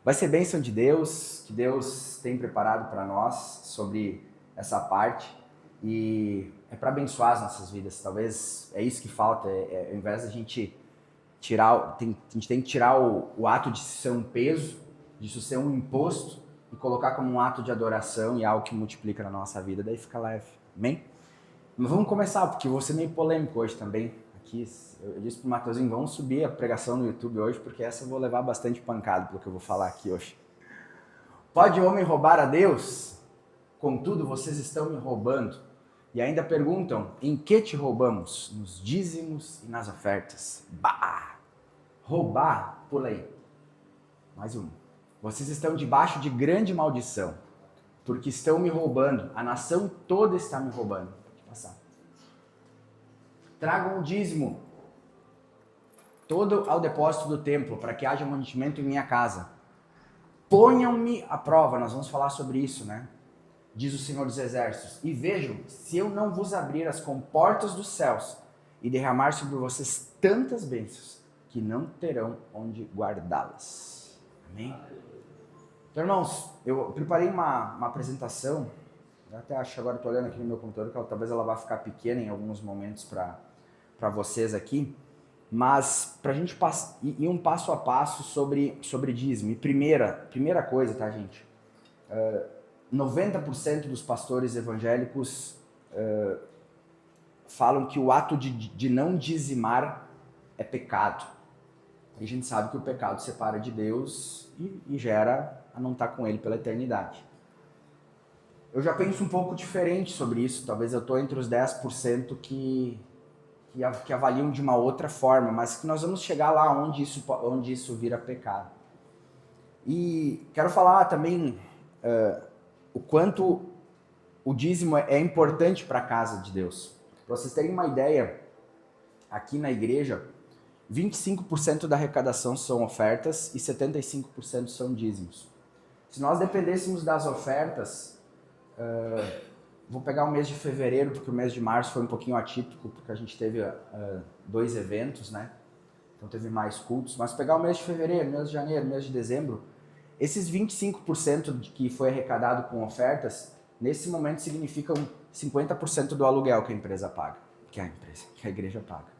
Vai ser bênção de Deus, que Deus tem preparado para nós sobre essa parte e é para abençoar as nossas vidas. Talvez é isso que falta, ao invés da gente tirar, a gente tem que tirar o ato de ser um peso, de isso ser um imposto e colocar como um ato de adoração e algo que multiplica na nossa vida, daí fica leve, amém? Mas vamos começar, porque eu vou ser meio polêmico hoje também. Aqui, eu disse pro Matheusinho, vamos subir a pregação no YouTube hoje, porque essa eu vou levar bastante pancada pelo que eu vou falar aqui hoje. Pode o homem roubar a Deus? Contudo, vocês estão me roubando. E ainda perguntam, em que te roubamos? Nos dízimos e nas ofertas. Bah! Roubar, pula aí. Mais um. Vocês estão debaixo de grande maldição, porque estão me roubando. A nação toda está me roubando. Pode passar. Tragam o dízimo todo ao depósito do templo, para que haja mantimento em minha casa. Ponham-me à prova, nós vamos falar sobre isso, né? Diz o Senhor dos Exércitos. E vejam, se eu não vos abrir as comportas dos céus e derramar sobre vocês tantas bênçãos, que não terão onde guardá-las. Amém? Então, irmãos, eu preparei uma apresentação. Eu até acho que agora estou olhando aqui no meu computador que talvez ela vá ficar pequena em alguns momentos para vocês aqui. Mas para a gente ir um passo a passo sobre dízimo. E primeira coisa, tá, gente? 90% dos pastores evangélicos falam que o ato de não dizimar é pecado. E a gente sabe que o pecado separa de Deus e gera a não estar com Ele pela eternidade. Eu já penso um pouco diferente sobre isso. Talvez eu estou entre os 10% que avaliam de uma outra forma, mas que nós vamos chegar lá onde isso vira pecado. E quero falar também o quanto o dízimo é importante para a casa de Deus. Para vocês terem uma ideia, aqui na igreja, 25% da arrecadação são ofertas e 75% são dízimos. Se nós dependêssemos das ofertas, vou pegar o mês de fevereiro, porque o mês de março foi um pouquinho atípico, porque a gente teve 2 eventos, né? Então teve mais cultos. Mas pegar o mês de fevereiro, mês de janeiro, mês de dezembro, esses 25% que foi arrecadado com ofertas, nesse momento significam 50% do aluguel que a empresa paga, que a igreja paga.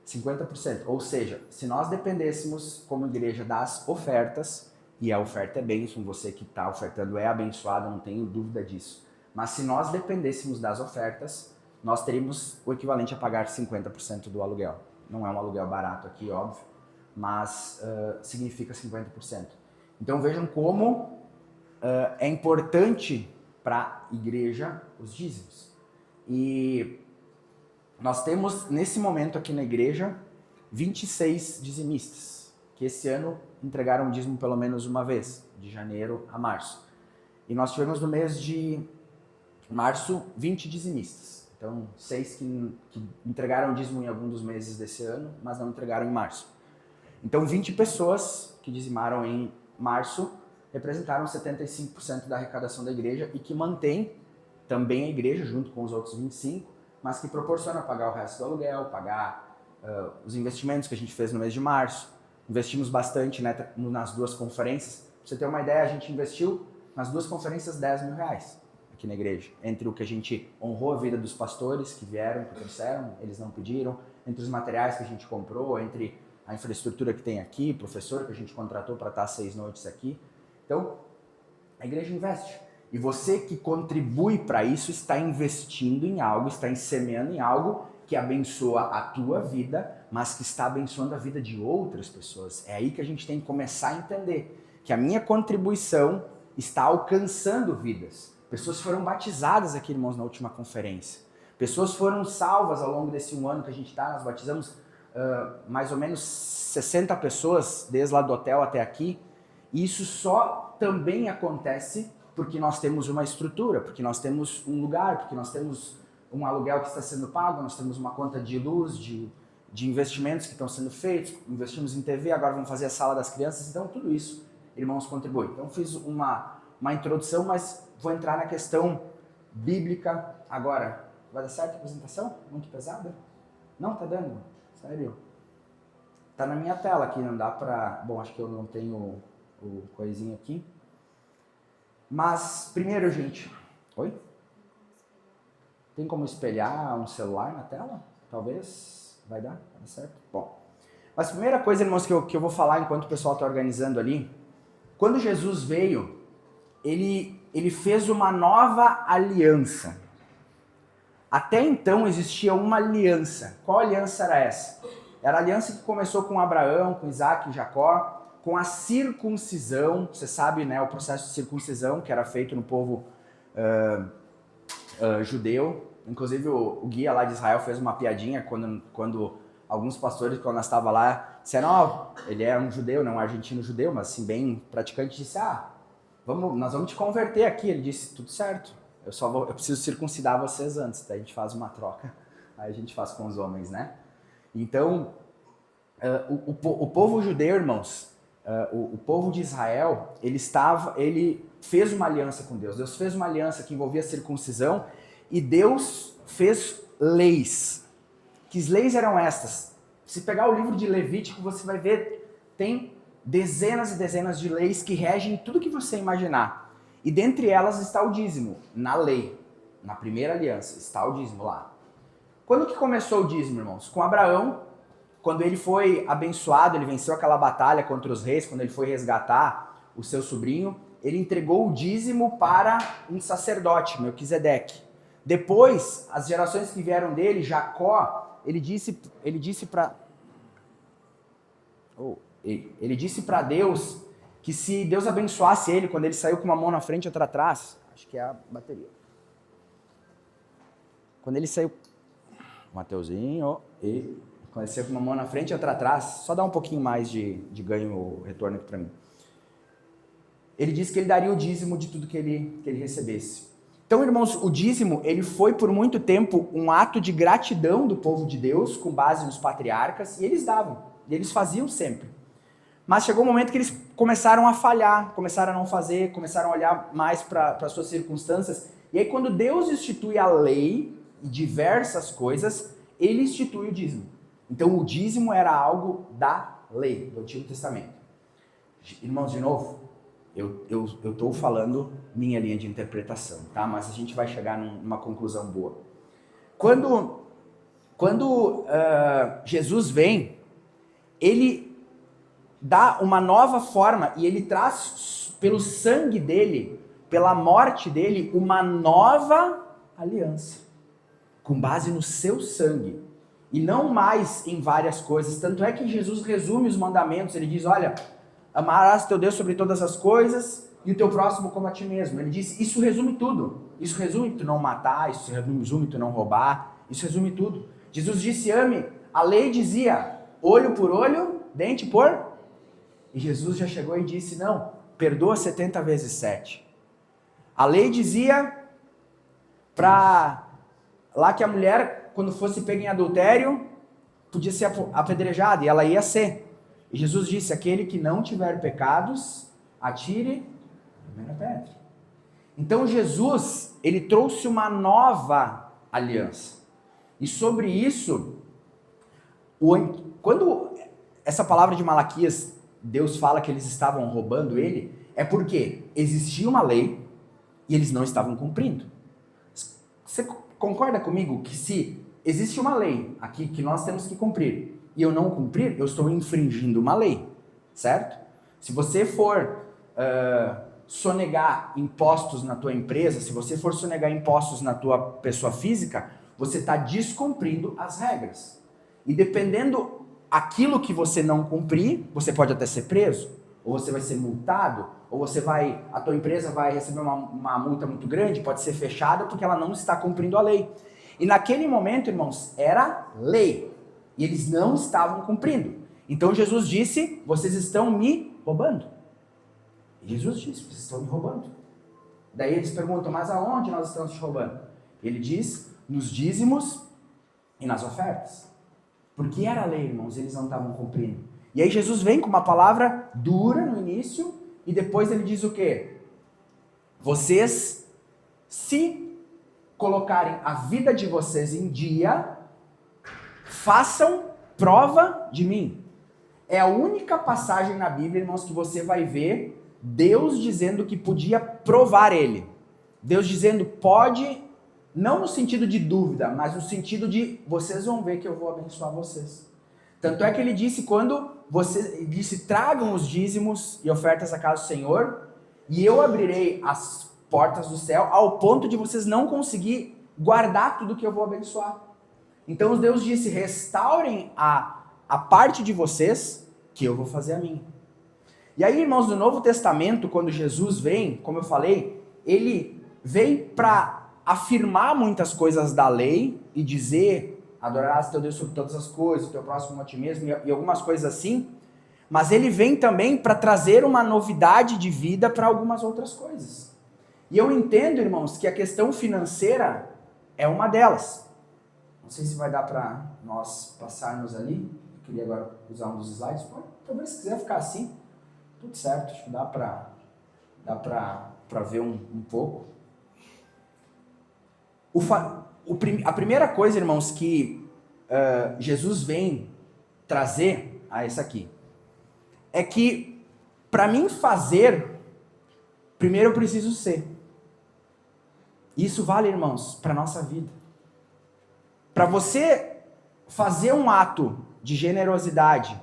50%. Ou seja, se nós dependêssemos como igreja das ofertas, e a oferta é bênção, você que está ofertando é abençoado, não tenho dúvida disso. Mas se nós dependêssemos das ofertas, nós teríamos o equivalente a pagar 50% do aluguel. Não é um aluguel barato aqui, óbvio, mas significa 50%. Então vejam como é importante para a igreja os dízimos. E nós temos, nesse momento aqui na igreja, 26 dizimistas, que esse ano entregaram o dízimo pelo menos uma vez, de janeiro a março. E nós tivemos no mês de março 20 dizimistas. Então, 6 que entregaram o dízimo em algum dos meses desse ano, mas não entregaram em março. Então, 20 pessoas que dizimaram em março representaram 75% da arrecadação da igreja e que mantém também a igreja, junto com os outros 25%, mas que proporciona pagar o resto do aluguel, pagar os investimentos que a gente fez no mês de março. Investimos bastante, né, nas 2 conferências. Pra você ter uma ideia, a gente investiu nas 2 conferências R$10 mil aqui na igreja. Entre o que a gente honrou a vida dos pastores que vieram, que trouxeram, eles não pediram, entre os materiais que a gente comprou, entre a infraestrutura que tem aqui, professor que a gente contratou para estar 6 noites aqui. Então, a igreja investe. E você que contribui para isso está investindo em algo, está semeando em algo que abençoa a tua vida, mas que está abençoando a vida de outras pessoas. É aí que a gente tem que começar a entender que a minha contribuição está alcançando vidas. Pessoas foram batizadas aqui, irmãos, na última conferência. Pessoas foram salvas ao longo desse 1 ano que a gente está. Nós batizamos mais ou menos 60 pessoas, desde lá do hotel até aqui. E isso só também acontece porque nós temos uma estrutura, porque nós temos um lugar, porque nós temos um aluguel que está sendo pago, nós temos uma conta de luz, de investimentos que estão sendo feitos, investimos em TV, agora vamos fazer a sala das crianças, então tudo isso, irmãos, contribui. Então fiz uma introdução, mas vou entrar na questão bíblica agora. Vai dar certo a apresentação? Muito pesada? Não, tá dando? Sério? Tá na minha tela aqui, não dá pra... Bom, acho que eu não tenho o coisinho aqui. Mas, primeiro, gente... Oi? Tem como espelhar um celular na tela? Talvez? Vai dar? Vai dar certo? Bom. Mas a primeira coisa, irmãos, que eu vou falar enquanto o pessoal está organizando ali, quando Jesus veio, ele fez uma nova aliança. Até então existia uma aliança. Qual aliança era essa? Era a aliança que começou com Abraão, com Isaac e Jacó, com a circuncisão. Você sabe, né, o processo de circuncisão que era feito no povo judeu. Inclusive o guia lá de Israel fez uma piadinha quando alguns pastores, quando nós estávamos lá, disseram, ele é um judeu, não um argentino judeu, mas assim, bem praticante, disse, nós vamos te converter aqui. Ele disse, tudo certo, eu preciso circuncidar vocês antes, daí a gente faz uma troca, aí a gente faz com os homens, né? Então, o povo judeu, irmãos, o povo de Israel, ele fez uma aliança com Deus. Deus fez uma aliança que envolvia a circuncisão e Deus fez leis. Que leis eram estas? Se pegar o livro de Levítico, você vai ver, tem dezenas e dezenas de leis que regem tudo que você imaginar. E dentre elas está o dízimo, na lei, na primeira aliança, está o dízimo lá. Quando que começou o dízimo, irmãos? Com Abraão, quando ele foi abençoado, ele venceu aquela batalha contra os reis, quando ele foi resgatar o seu sobrinho, ele entregou o dízimo para um sacerdote, Melquisedeque. Depois, as gerações que vieram dele, Jacó, ele disse para Deus que se Deus abençoasse ele, quando ele saiu com uma mão na frente e outra atrás, acho que é a bateria. Quando ele saiu, Mateuzinho, quando ele saiu com uma mão na frente e outra atrás, só dá um pouquinho mais de ganho, retorno aqui para mim. Ele disse que ele daria o dízimo de tudo que ele recebesse. Então, irmãos, o dízimo, ele foi por muito tempo um ato de gratidão do povo de Deus, com base nos patriarcas, e eles davam, e eles faziam sempre. Mas chegou um momento que eles começaram a falhar, começaram a não fazer, começaram a olhar mais para as suas circunstâncias, e aí quando Deus institui a lei e diversas coisas, ele institui o dízimo. Então, o dízimo era algo da lei, do Antigo Testamento. Irmãos, de novo, eu estou falando minha linha de interpretação, tá? Mas a gente vai chegar numa conclusão boa. Quando Jesus vem, ele dá uma nova forma e ele traz pelo sangue dele, pela morte dele, uma nova aliança, com base no seu sangue, e não mais em várias coisas. Tanto é que Jesus resume os mandamentos, ele diz, olha, amarás teu Deus sobre todas as coisas e o teu próximo como a ti mesmo. Ele diz, isso resume tudo. Isso resume tu não matar, isso resume tu não roubar, isso resume tudo. Jesus disse, ame. A lei dizia, olho por olho, dente por... E Jesus já chegou e disse, não, perdoa 70 vezes 7. A lei dizia para lá que a mulher, quando fosse pega em adultério, podia ser apedrejada, e ela ia ser. E Jesus disse, aquele que não tiver pecados, atire a primeira pedra. Então Jesus, ele trouxe uma nova aliança. E sobre isso, quando essa palavra de Malaquias, Deus fala que eles estavam roubando ele, é porque existia uma lei e eles não estavam cumprindo. Você concorda comigo que se existe uma lei aqui que nós temos que cumprir, e eu não cumprir, eu estou infringindo uma lei, certo? Se você for sonegar impostos na tua empresa, se você for sonegar impostos na tua pessoa física, você está descumprindo as regras. E dependendo aquilo que você não cumprir, você pode até ser preso, ou você vai ser multado, ou a tua empresa vai receber uma multa muito grande, pode ser fechada porque ela não está cumprindo a lei. E naquele momento, irmãos, era lei. E eles não estavam cumprindo. Então Jesus disse, vocês estão me roubando. E Jesus disse, vocês estão me roubando. Daí eles perguntam, mas aonde nós estamos te roubando? Ele diz, nos dízimos e nas ofertas. Porque era lei, irmãos, eles não estavam cumprindo. E aí Jesus vem com uma palavra dura no início, e depois ele diz o quê? Vocês, se colocarem a vida de vocês em dia, façam prova de mim. é a única passagem na Bíblia, irmãos, que você vai ver Deus dizendo que podia provar ele. Deus dizendo pode, não no sentido de dúvida, mas no sentido de vocês vão ver que eu vou abençoar vocês. Tanto é que ele disse ele disse, tragam os dízimos e ofertas à casa do Senhor, e eu abrirei as portas do céu ao ponto de vocês não conseguir guardar tudo que eu vou abençoar. Então Deus disse, restaurem a parte de vocês, que eu vou fazer a minha. E aí, irmãos, no Novo Testamento, quando Jesus vem, como eu falei, ele veio para afirmar muitas coisas da lei e dizer, adorarás teu Deus sobre todas as coisas, o teu próximo como a ti mesmo, e algumas coisas assim, mas ele vem também para trazer uma novidade de vida para algumas outras coisas. E eu entendo, irmãos, que a questão financeira é uma delas. Não sei se vai dar para nós passarmos ali. Eu queria agora usar um dos slides. Talvez se quiser ficar assim, tudo certo. Acho que dá para ver um pouco. A primeira coisa, irmãos, que Jesus vem trazer a essa aqui, é que para mim fazer, primeiro eu preciso ser. Isso vale, irmãos, para a nossa vida. Para você fazer um ato de generosidade,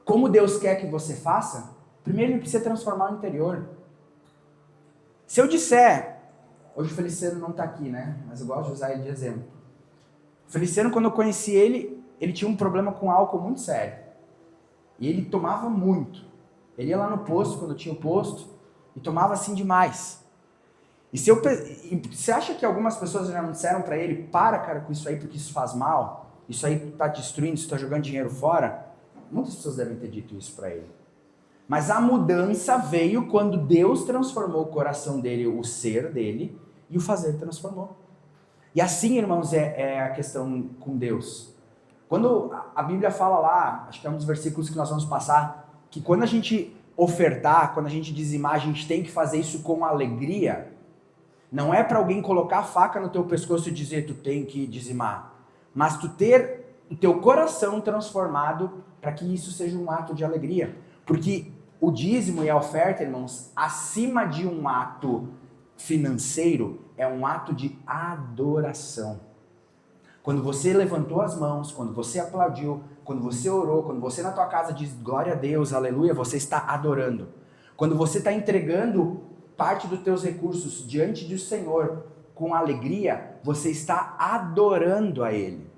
como Deus quer que você faça, primeiro ele precisa transformar o interior. Se eu disser, hoje o Feliciano não está aqui, né? Mas eu gosto de usar ele de exemplo. O Feliciano, quando eu conheci ele, ele tinha um problema com álcool muito sério. E ele tomava muito. Ele ia lá no posto, quando tinha o posto, e tomava assim demais. E você acha que algumas pessoas já não disseram para ele, para, cara, com isso aí, porque isso faz mal, isso aí tá destruindo, isso tá jogando dinheiro fora? Muitas pessoas devem ter dito isso para ele. Mas a mudança veio quando Deus transformou o coração dele, o ser dele, e o fazer transformou. E assim, irmãos, é a questão com Deus. Quando a Bíblia fala lá, acho que é um dos versículos que nós vamos passar, que quando a gente ofertar, quando a gente dizimar, a gente tem que fazer isso com alegria. Não é para alguém colocar a faca no teu pescoço e dizer tu tem que dizimar, mas tu ter o teu coração transformado para que isso seja um ato de alegria. Porque o dízimo e a oferta, irmãos, acima de um ato financeiro, é um ato de adoração. Quando você levantou as mãos, quando você aplaudiu, quando você orou, quando você na tua casa diz glória a Deus, aleluia, você está adorando. Quando você está entregando parte dos teus recursos diante do Senhor com alegria, você está adorando a Ele.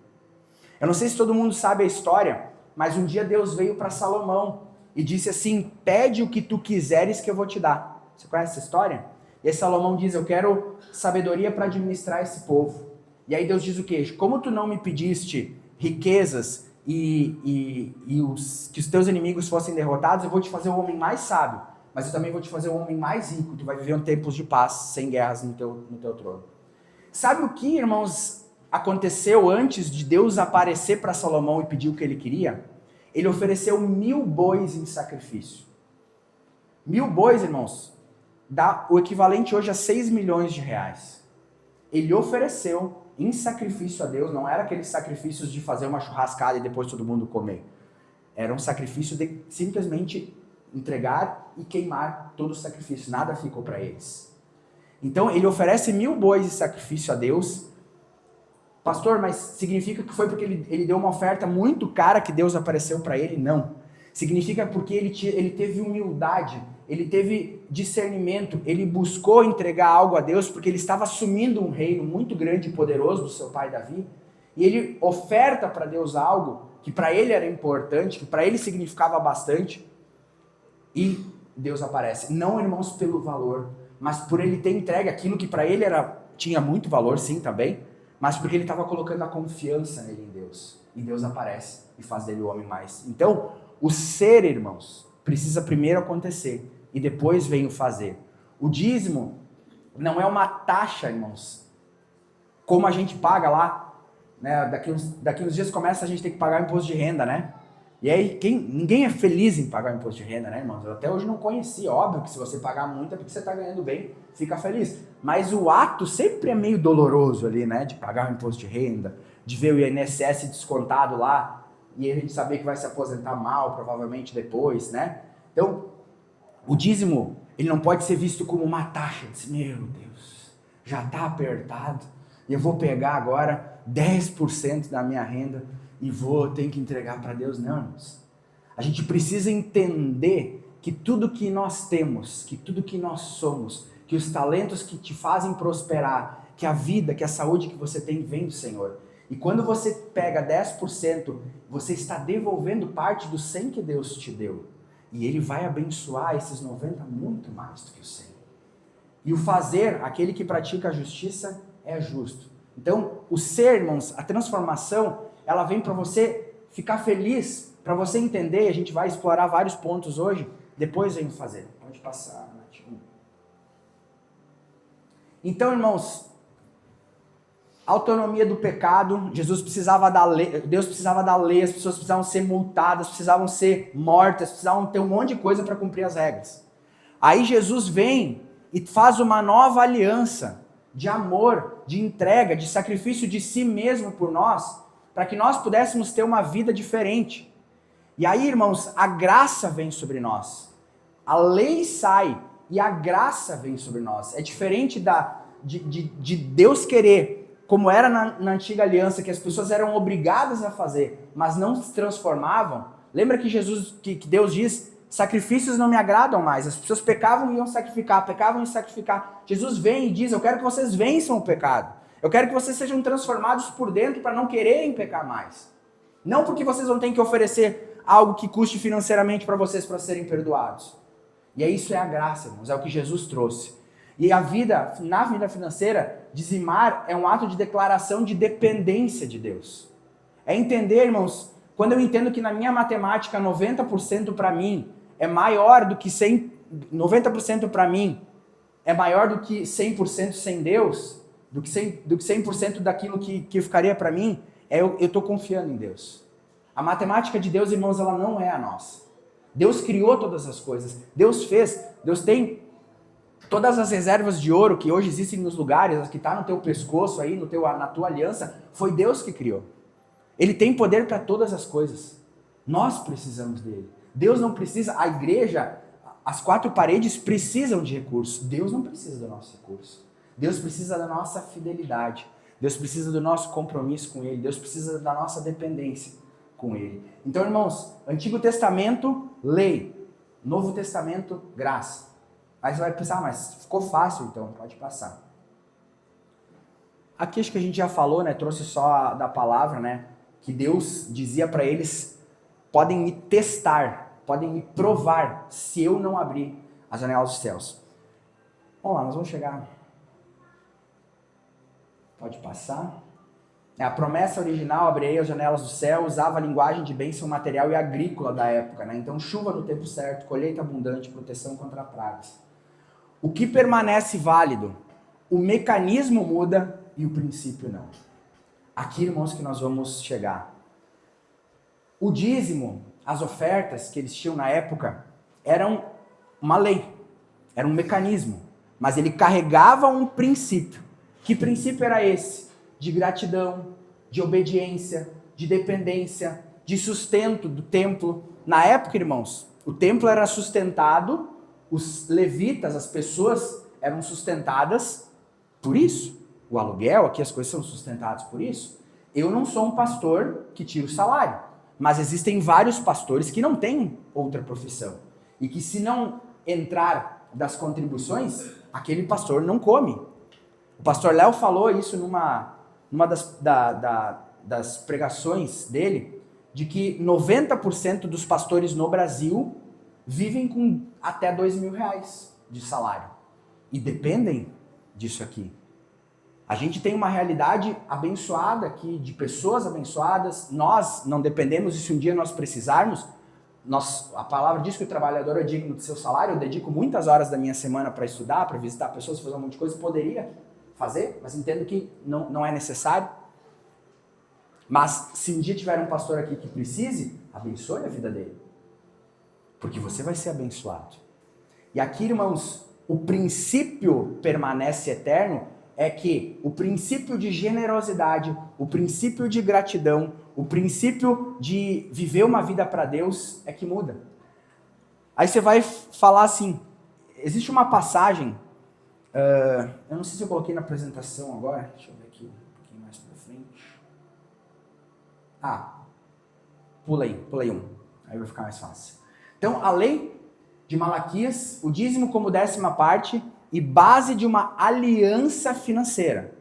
Eu não sei se todo mundo sabe a história, mas um dia Deus veio para Salomão e disse assim, pede o que tu quiseres que eu vou te dar. Você conhece essa história? E aí Salomão diz, eu quero sabedoria para administrar esse povo. E aí Deus diz o quê? Como tu não me pediste riquezas que os teus inimigos fossem derrotados, eu vou te fazer o homem mais sábio. Mas eu também vou te fazer o homem mais rico. Tu vai viver um tempos de paz, sem guerras no teu trono. Sabe o que, irmãos, aconteceu antes de Deus aparecer para Salomão e pedir o que ele queria? Ele ofereceu 1000 bois em sacrifício. 1000 bois, irmãos, dá o equivalente hoje a 6 milhões de reais. Ele ofereceu em sacrifício a Deus, não era aqueles sacrifícios de fazer uma churrascada e depois todo mundo comer. Era um sacrifício de simplesmente entregar e queimar todo o sacrifício, nada ficou para eles. Então ele oferece 1000 bois de sacrifício a Deus. Pastor, mas significa que foi porque ele deu uma oferta muito cara que Deus apareceu para ele? Não. Significa porque ele teve humildade, ele teve discernimento, ele buscou entregar algo a Deus porque ele estava assumindo um reino muito grande e poderoso do seu pai Davi, e ele oferta para Deus algo que para ele era importante, que para ele significava bastante, e Deus aparece. Não, irmãos, pelo valor, mas por ele ter entregue aquilo que para ele tinha muito valor, sim, também, mas porque ele estava colocando a confiança nele em Deus, e Deus aparece e faz dele o homem mais. Então, o ser, irmãos, precisa primeiro acontecer e depois vem o fazer. O dízimo não é uma taxa, irmãos, como a gente paga lá, né? Daqui uns dias começa a gente ter que pagar o imposto de renda, né? E aí, ninguém é feliz em pagar o imposto de renda, né, irmãos? Eu até hoje não conhecia. Óbvio que se você pagar muito é porque você está ganhando bem, fica feliz. Mas o ato sempre é meio doloroso ali, né? De pagar o imposto de renda, de ver o INSS descontado lá e a gente saber que vai se aposentar mal, provavelmente depois, né? Então, o dízimo, ele não pode ser visto como uma taxa. Meu Deus, já está apertado, e eu vou pegar agora 10% da minha renda e ter que entregar para Deus. Não, irmãos. A gente precisa entender que tudo que nós temos, que tudo que nós somos, que os talentos que te fazem prosperar, que a vida, que a saúde que você tem vem do Senhor. E quando você pega 10%, você está devolvendo parte do 100 que Deus te deu. E Ele vai abençoar esses 90 muito mais do que o 100. E o fazer, aquele que pratica a justiça, é justo. Então, o ser, irmãos, a transformação, ela vem para você ficar feliz, para você entender. A gente vai explorar vários pontos hoje, depois vem fazer. Pode passar, Nath. Então, irmãos, autonomia do pecado, Deus precisava da lei, as pessoas precisavam ser multadas, precisavam ser mortas, precisavam ter um monte de coisa para cumprir as regras. Aí Jesus vem e faz uma nova aliança de amor, de entrega, de sacrifício de si mesmo por nós, para que nós pudéssemos ter uma vida diferente. E aí, irmãos, a graça vem sobre nós. A lei sai e a graça vem sobre nós. É diferente de Deus querer, como era na antiga aliança, que as pessoas eram obrigadas a fazer, mas não se transformavam. Lembra que Deus diz, sacrifícios não me agradam mais. As pessoas pecavam e iam sacrificar, pecavam e iam sacrificar. Jesus vem e diz, eu quero que vocês vençam o pecado. Eu quero que vocês sejam transformados por dentro para não quererem pecar mais. Não porque vocês vão ter que oferecer algo que custe financeiramente para vocês para serem perdoados. E isso é a graça, irmãos, é o que Jesus trouxe. E na vida financeira, dizimar é um ato de declaração de dependência de Deus. É entender, irmãos, quando eu entendo que na minha matemática 90% para mim é maior do que 90% para mim é maior do que 100% sem Deus, do que 100% daquilo que ficaria para mim, eu estou confiando em Deus. A matemática de Deus, irmãos, ela não é a nossa. Deus criou todas as coisas. Deus tem todas as reservas de ouro que hoje existem nos lugares, as que estão no teu pescoço aí, na tua aliança, foi Deus que criou. Ele tem poder para todas as coisas. Nós precisamos dele. Deus não precisa, a igreja, as quatro paredes precisam de recursos. Deus não precisa do nosso recurso. Deus precisa da nossa fidelidade. Deus precisa do nosso compromisso com ele. Deus precisa da nossa dependência com ele. Então, irmãos, Antigo Testamento, lei. Novo Testamento, graça. Aí você vai pensar, mas ficou fácil, então pode passar. Aqui acho que a gente já falou, né? Trouxe só da palavra, né? Que Deus dizia para eles, podem me testar, podem me provar, se eu não abrir as janelas dos céus. Vamos lá, nós vamos chegar. Pode passar. A promessa original, abrirei as janelas do céu, usava a linguagem de bênção material e agrícola da época, né? Então, chuva no tempo certo, colheita abundante, proteção contra pragas. O que permanece válido? O mecanismo muda e o princípio não. Aqui, irmãos, que nós vamos chegar. O dízimo, as ofertas que eles tinham na época, eram uma lei, era um mecanismo, mas ele carregava um princípio. Que princípio era esse? De gratidão, de obediência, de dependência, de sustento do templo. Na época, irmãos, o templo era sustentado, os levitas, as pessoas eram sustentadas por isso. O aluguel, aqui as coisas são sustentadas por isso. Eu não sou um pastor que tira o salário, mas existem vários pastores que não têm outra profissão. E que se não entrar das contribuições, aquele pastor não come. O pastor Léo falou isso numa das pregações dele, de que 90% dos pastores no Brasil vivem com até R$2.000 de salário. E dependem disso aqui. A gente tem uma realidade abençoada aqui, de pessoas abençoadas. Nós não dependemos, e se um dia nós precisarmos, a palavra diz que o trabalhador é digno do seu salário. Eu dedico muitas horas da minha semana para estudar, para visitar pessoas, fazer um monte de coisa. Poderia fazer, mas entendo que não é necessário. Mas se um dia tiver um pastor aqui que precise, abençoe a vida dele. Porque você vai ser abençoado. E aqui, irmãos, o princípio permanece eterno, é que o princípio de generosidade, o princípio de gratidão, O princípio de viver uma vida para Deus é que muda. Aí você vai falar assim, existe uma passagem, eu não sei se eu coloquei na apresentação agora, deixa eu ver aqui um pouquinho mais para frente. Pulei um, aí vai ficar mais fácil. Então, a lei de Malaquias, o dízimo como 10ª parte e base de uma aliança financeira.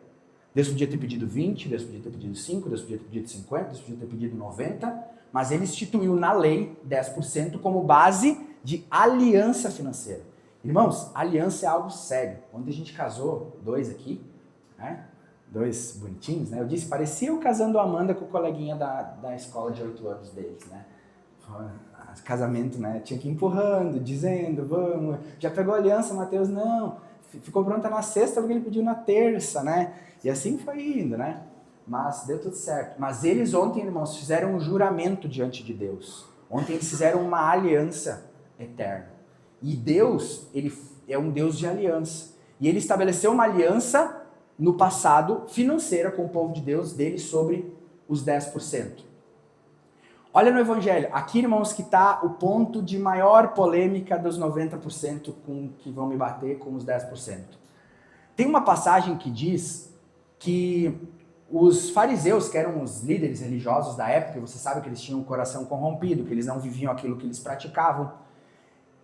Deus podia ter pedido 20, Deus podia ter pedido 5, Deus podia ter pedido 50, Deus podia ter pedido 90, mas ele instituiu na lei 10% como base de aliança financeira. Irmãos, aliança é algo sério. Ontem a gente casou, 2 aqui, né? 2 bonitinhos, né? Eu disse, parecia eu casando a Amanda com o coleguinha da escola de 8 anos deles, né? Casamento, né? Tinha que ir empurrando, dizendo, vamos. Já pegou a aliança, Mateus? Não. Ficou pronta na sexta porque ele pediu na terça, né? E assim foi indo, né? Mas deu tudo certo. Mas eles ontem, irmãos, fizeram um juramento diante de Deus. Ontem eles fizeram uma aliança eterna. E Deus, ele é um Deus de aliança. E ele estabeleceu uma aliança no passado financeira com o povo de Deus, dele sobre os 10%. Olha no Evangelho, aqui, irmãos, que está o ponto de maior polêmica dos 90% que vão me bater com os 10%. Tem uma passagem que diz que os fariseus, que eram os líderes religiosos da época, você sabe que eles tinham um coração corrompido, que eles não viviam aquilo que eles praticavam,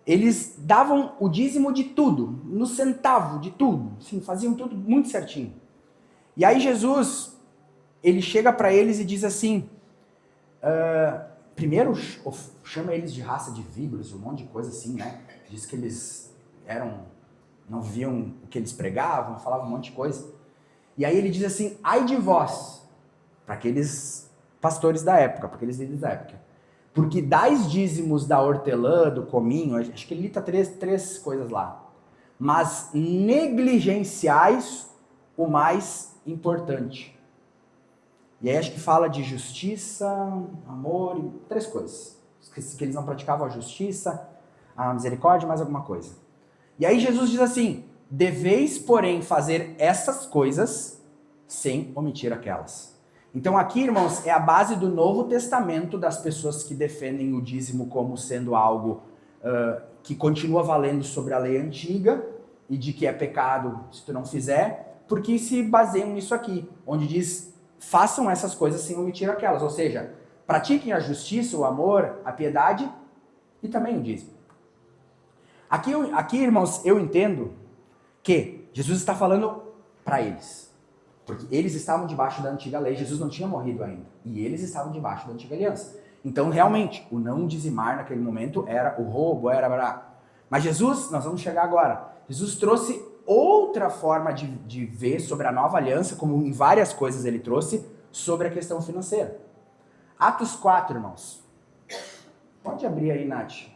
eles davam o dízimo de tudo, no centavo de tudo, assim, faziam tudo muito certinho. E aí Jesus, ele chega para eles e diz assim, primeiro chama eles de raça de víboras, um monte de coisa assim, né? Diz que eles não viviam o que eles pregavam, falavam um monte de coisa. E aí ele diz assim, ai de vós, para aqueles pastores da época, para aqueles líderes da época, porque dais dízimos da hortelã, do cominho, acho que ele lista três coisas lá, mas negligenciais o mais importante. E aí acho que fala de justiça, amor e 3 coisas. Que eles não praticavam a justiça, a misericórdia e mais alguma coisa. E aí Jesus diz assim, deveis, porém, fazer essas coisas sem omitir aquelas. Então aqui, irmãos, é a base do Novo Testamento das pessoas que defendem o dízimo como sendo algo que continua valendo sobre a lei antiga e de que é pecado se tu não fizer, porque se baseiam nisso aqui, onde diz, façam essas coisas sem omitir aquelas. Ou seja, pratiquem a justiça, o amor, a piedade e também o dízimo. Aqui, irmãos, eu entendo que Jesus está falando para eles. Porque eles estavam debaixo da antiga lei, Jesus não tinha morrido ainda. E eles estavam debaixo da antiga aliança. Então, realmente, o não dizimar naquele momento era o roubo, era... Mas Jesus, nós vamos chegar agora, Jesus trouxe outra forma de ver sobre a nova aliança, como em várias coisas ele trouxe, sobre a questão financeira. Atos 4, irmãos. Pode abrir aí, Nath.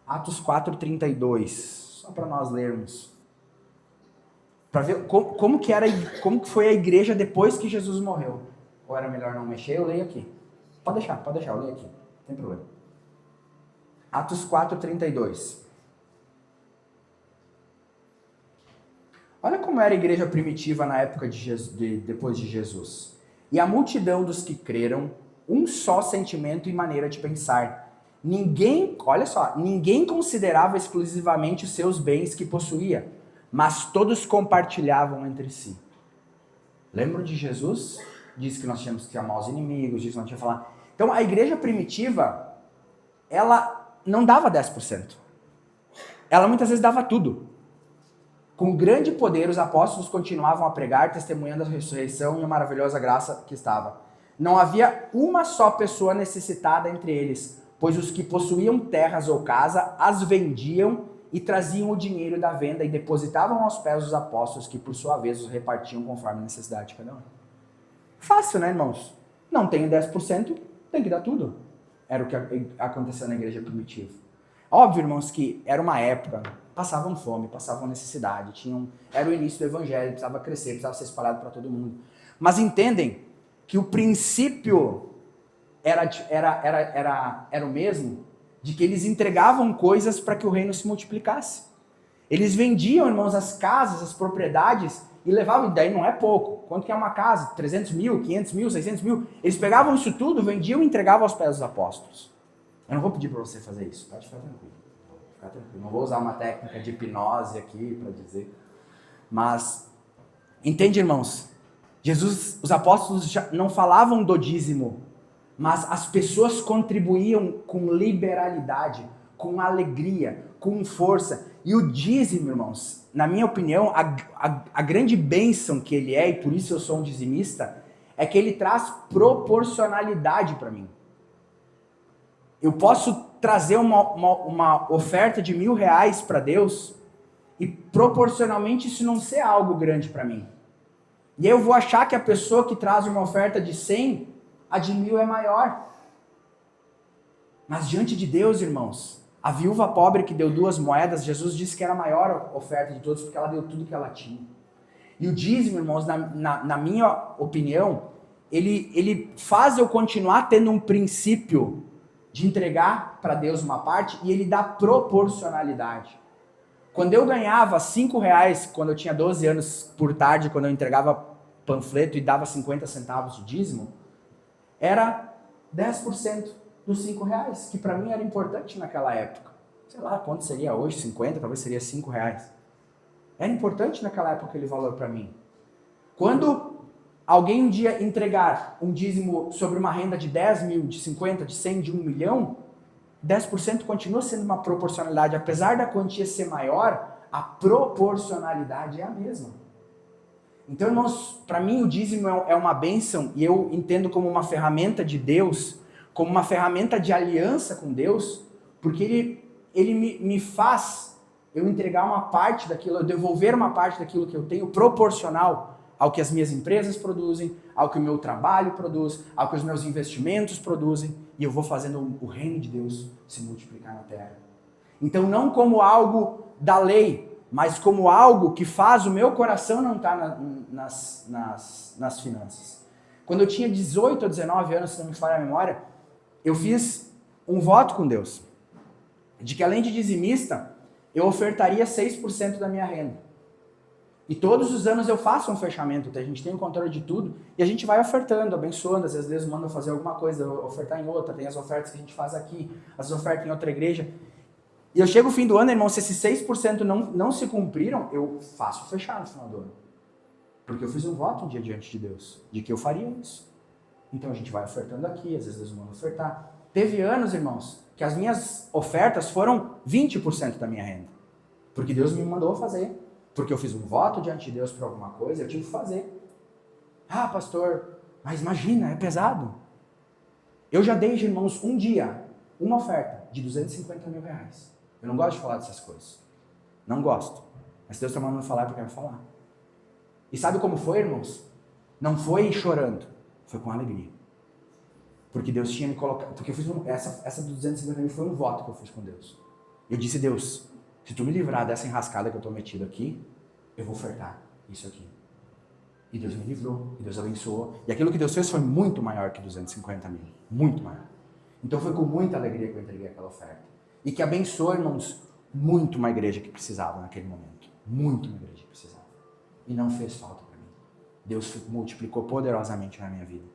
Atos 4:32, só para nós lermos. Para ver como que foi a igreja depois que Jesus morreu. Ou era melhor não mexer? Eu leio aqui. Pode deixar, eu leio aqui. Não tem problema. Atos 4:32. Olha como era a igreja primitiva na época depois de Jesus. E a multidão dos que creram, um só sentimento e maneira de pensar. Ninguém considerava exclusivamente os seus bens que possuía, mas todos compartilhavam entre si. Lembram de Jesus? Diz que nós tínhamos que amar os inimigos, diz que nós tínhamos que falar. Então a igreja primitiva, ela não dava 10%. Ela muitas vezes dava tudo. Com grande poder, os apóstolos continuavam a pregar, testemunhando a ressurreição e a maravilhosa graça que estava. Não havia uma só pessoa necessitada entre eles, pois os que possuíam terras ou casa as vendiam e traziam o dinheiro da venda e depositavam aos pés dos apóstolos, que por sua vez os repartiam conforme a necessidade de cada um. Fácil, né, irmãos? Não tenho 10%, tem que dar tudo. Era o que aconteceu na igreja primitiva. Óbvio, irmãos, que era uma época, passavam fome, passavam necessidade, era o início do evangelho, precisava crescer, precisava ser espalhado para todo mundo. Mas entendem que o princípio era o mesmo, de que eles entregavam coisas para que o reino se multiplicasse. Eles vendiam, irmãos, as casas, as propriedades, e levavam, e daí não é pouco. Quanto que é uma casa? 300 mil, 500 mil, 600 mil. Eles pegavam isso tudo, vendiam e entregavam aos pés dos apóstolos. Eu não vou pedir para você fazer isso, pode ficar tranquilo. Ficar tranquilo. Não vou usar uma técnica de hipnose aqui para dizer. Mas, entende, irmãos? Jesus, os apóstolos já não falavam do dízimo, mas as pessoas contribuíam com liberalidade, com alegria, com força. E o dízimo, irmãos, na minha opinião, a grande bênção que ele é, e por isso eu sou um dizimista, é que ele traz proporcionalidade para mim. Eu posso trazer uma oferta de R$1.000 para Deus e proporcionalmente isso não ser algo grande para mim. E aí eu vou achar que a pessoa que traz uma oferta de 100, a de 1.000 é maior. Mas diante de Deus, irmãos, a viúva pobre que deu 2 moedas, Jesus disse que era a maior oferta de todos, porque ela deu tudo que ela tinha. E o dízimo, irmãos, na minha opinião, ele faz eu continuar tendo um princípio de entregar para Deus uma parte, e ele dá proporcionalidade. Quando eu ganhava R$5, quando eu tinha 12 anos por tarde, quando eu entregava panfleto e dava 50 centavos de dízimo, era 10% dos R$5, que para mim era importante naquela época. Sei lá quanto seria hoje, 50, talvez seria R$5. Era importante naquela época aquele valor para mim. Quando alguém um dia entregar um dízimo sobre uma renda de 10 mil, de 50, de 100, de 1 milhão, 10% continua sendo uma proporcionalidade. Apesar da quantia ser maior, a proporcionalidade é a mesma. Então, irmãos, para mim o dízimo é uma bênção, e eu entendo como uma ferramenta de Deus, como uma ferramenta de aliança com Deus, porque ele me faz eu entregar uma parte daquilo, eu devolver uma parte daquilo que eu tenho, proporcional ao que as minhas empresas produzem, ao que o meu trabalho produz, ao que os meus investimentos produzem, e eu vou fazendo o reino de Deus se multiplicar na terra. Então, não como algo da lei, mas como algo que faz o meu coração não estar nas finanças. Quando eu tinha 18 ou 19 anos, se não me falha a memória, eu fiz um voto com Deus, de que além de dizimista, eu ofertaria 6% da minha renda. E todos os anos eu faço um fechamento, a gente tem um controle de tudo, e a gente vai ofertando, abençoando, às vezes Deus manda fazer alguma coisa, ofertar em outra, tem as ofertas que a gente faz aqui, as ofertas em outra igreja. E eu chego o fim do ano, irmão, se esses 6% não se cumpriram, eu faço fechar no final do ano. Porque eu fiz um voto um dia diante de Deus, de que eu faria isso. Então a gente vai ofertando aqui, às vezes Deus manda ofertar. Teve anos, irmãos, que as minhas ofertas foram 20% da minha renda. Porque Deus me mandou fazer. Porque eu fiz um voto diante de Deus por alguma coisa, eu tive que fazer. Ah, pastor, mas imagina, é pesado. Eu já dei, irmãos, um dia, uma oferta de R$250 mil. Eu não gosto de falar dessas coisas. Não gosto. Mas Deus está mandando falar porque eu quero falar. E sabe como foi, irmãos? Não foi chorando, foi com alegria. Porque Deus tinha me colocado. Porque eu fiz essa dos 250 mil foi um voto que eu fiz com Deus. Eu disse, Deus, se tu me livrar dessa enrascada que eu estou metido aqui, eu vou ofertar isso aqui. E Deus me livrou, e Deus abençoou. E aquilo que Deus fez foi muito maior que 250 mil. Muito maior. Então foi com muita alegria que eu entreguei aquela oferta. E que abençoou, irmãos, muito uma igreja que precisava naquele momento. Muito uma igreja que precisava. E não fez falta para mim. Deus multiplicou poderosamente na minha vida.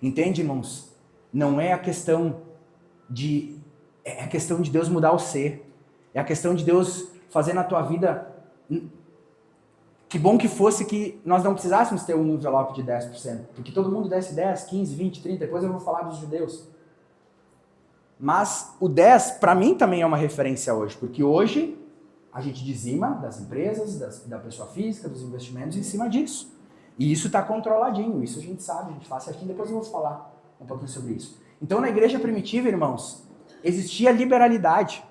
Entende, irmãos? Não é a questão de... É a questão de Deus mudar o ser. É a questão de Deus fazer na tua vida... Que bom que fosse que nós não precisássemos ter um envelope de 10%. Porque todo mundo desse 10, 15, 20, 30. Depois eu vou falar dos judeus. Mas o 10, para mim, também é uma referência hoje. Porque hoje a gente dizima das empresas, da pessoa física, dos investimentos em cima disso. E isso está controladinho. Isso a gente sabe, a gente faz certinho. Depois eu vou falar um pouquinho sobre isso. Então, na igreja primitiva, irmãos, existia liberalidade.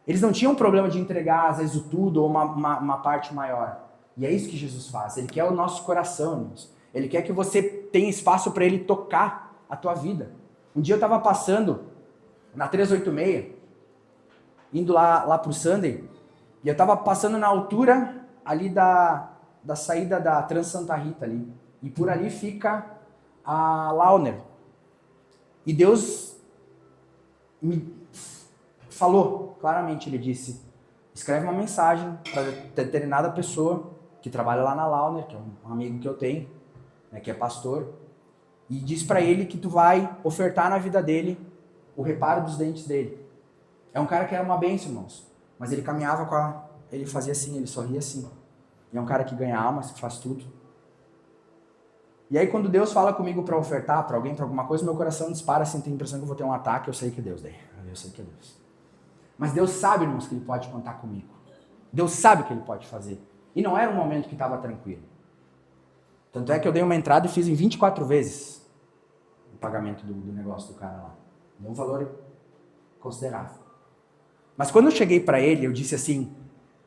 Eles não tinham problema de entregar, às vezes, o tudo ou uma parte maior. E é isso que Jesus faz. Ele quer o nosso coração, irmãos. Ele quer que você tenha espaço para Ele tocar a tua vida. Um dia eu estava passando na 386, indo lá para o Sunday, e eu estava passando na altura ali da saída da Trans Santa Rita ali. E por ali fica a Launer. E Deus me falou claramente, Ele disse, escreve uma mensagem para determinada pessoa que trabalha lá na Launer, que é um amigo que eu tenho, né, que é pastor, e diz para ele que tu vai ofertar na vida dele o reparo dos dentes dele. É um cara que era uma bênção, irmãos, mas ele caminhava ele fazia assim, ele sorria assim. E é um cara que ganha almas, que faz tudo. E aí quando Deus fala comigo para ofertar para alguém, para alguma coisa, meu coração dispara assim, tem a impressão que eu vou ter um ataque, eu sei que é Deus daí. Eu sei que é Deus. Mas Deus sabe, irmãos, que ele pode contar comigo. Deus sabe o que ele pode fazer. E não era um momento que estava tranquilo. Tanto é que eu dei uma entrada e fiz em 24 vezes o pagamento do negócio do cara lá. Deu um valor considerável. Mas quando eu cheguei para ele, eu disse assim,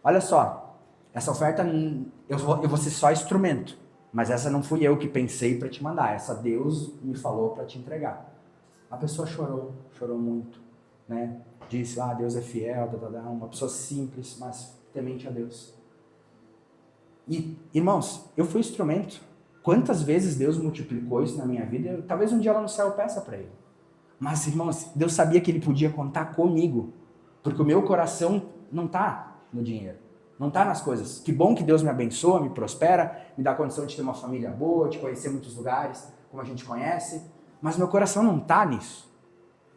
olha só, essa oferta, eu vou ser só instrumento. Mas essa não fui eu que pensei para te mandar. Essa Deus me falou para te entregar. A pessoa chorou muito, né? Disse, Deus é fiel, uma pessoa simples, mas temente a Deus. E, irmãos, eu fui instrumento. Quantas vezes Deus multiplicou isso na minha vida? Talvez um dia lá no céu eu peça para ele. Mas, irmãos, Deus sabia que ele podia contar comigo. Porque o meu coração não está no dinheiro. Não está nas coisas. Que bom que Deus me abençoa, me prospera, me dá condição de ter uma família boa, de conhecer muitos lugares, como a gente conhece. Mas meu coração não está nisso.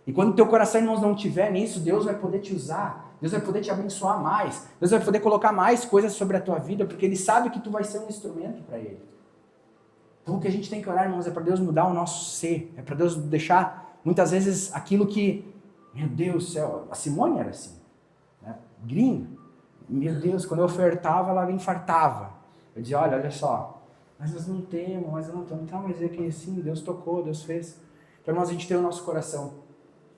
E quando teu coração, irmãos, não estiver nisso, Deus vai poder te usar. Deus vai poder te abençoar mais. Deus vai poder colocar mais coisas sobre a tua vida, porque Ele sabe que tu vai ser um instrumento para Ele. Então o que a gente tem que orar, irmãos, é para Deus mudar o nosso ser. É para Deus deixar, muitas vezes, aquilo que... Meu Deus do céu, a Simone era assim. Né? Gringa. Meu Deus, quando eu ofertava, ela infartava. Eu dizia, olha só. Mas nós não temos, mas eu não tenho. Então, mas é que sim, Deus tocou, Deus fez. Então, irmãos, a gente tem o nosso coração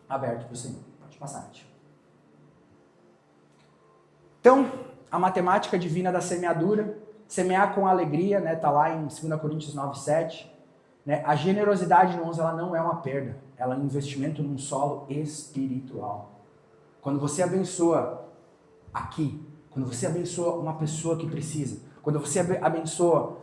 aberto para o Senhor. Pode passar, tio. Então, a matemática divina da semeadura, semear com alegria, né? Tá lá em 2 Coríntios 9:7. Né? A generosidade, irmãos, ela não é uma perda, ela é um investimento num solo espiritual. Quando você abençoa aqui, quando você abençoa uma pessoa que precisa, quando você abençoa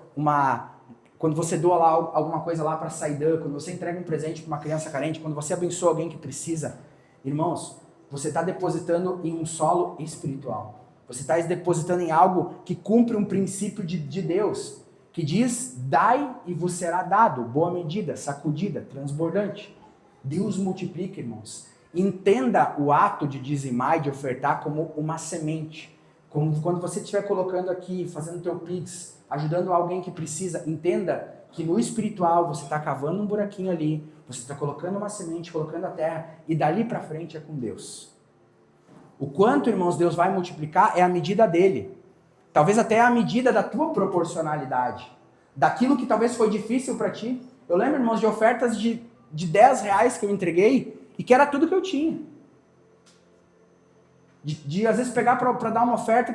quando você doa lá alguma coisa lá para a Saidan, quando você entrega um presente para uma criança carente, quando você abençoa alguém que precisa, irmãos, você está depositando em um solo espiritual. Você está depositando em algo que cumpre um princípio de Deus, que diz, dai e vos será dado, boa medida, sacudida, transbordante. Deus multiplica, irmãos. Entenda o ato de dizimar e de ofertar como uma semente. Como quando você estiver colocando aqui, fazendo teu pix, ajudando alguém que precisa, entenda que no espiritual você está cavando um buraquinho ali, você está colocando uma semente, colocando a terra, e dali para frente é com Deus. O quanto, irmãos, Deus vai multiplicar é a medida dele. Talvez até a medida da tua proporcionalidade. Daquilo que talvez foi difícil para ti. Eu lembro, irmãos, de ofertas de 10 reais que eu entreguei e que era tudo que eu tinha. De às vezes pegar para dar uma oferta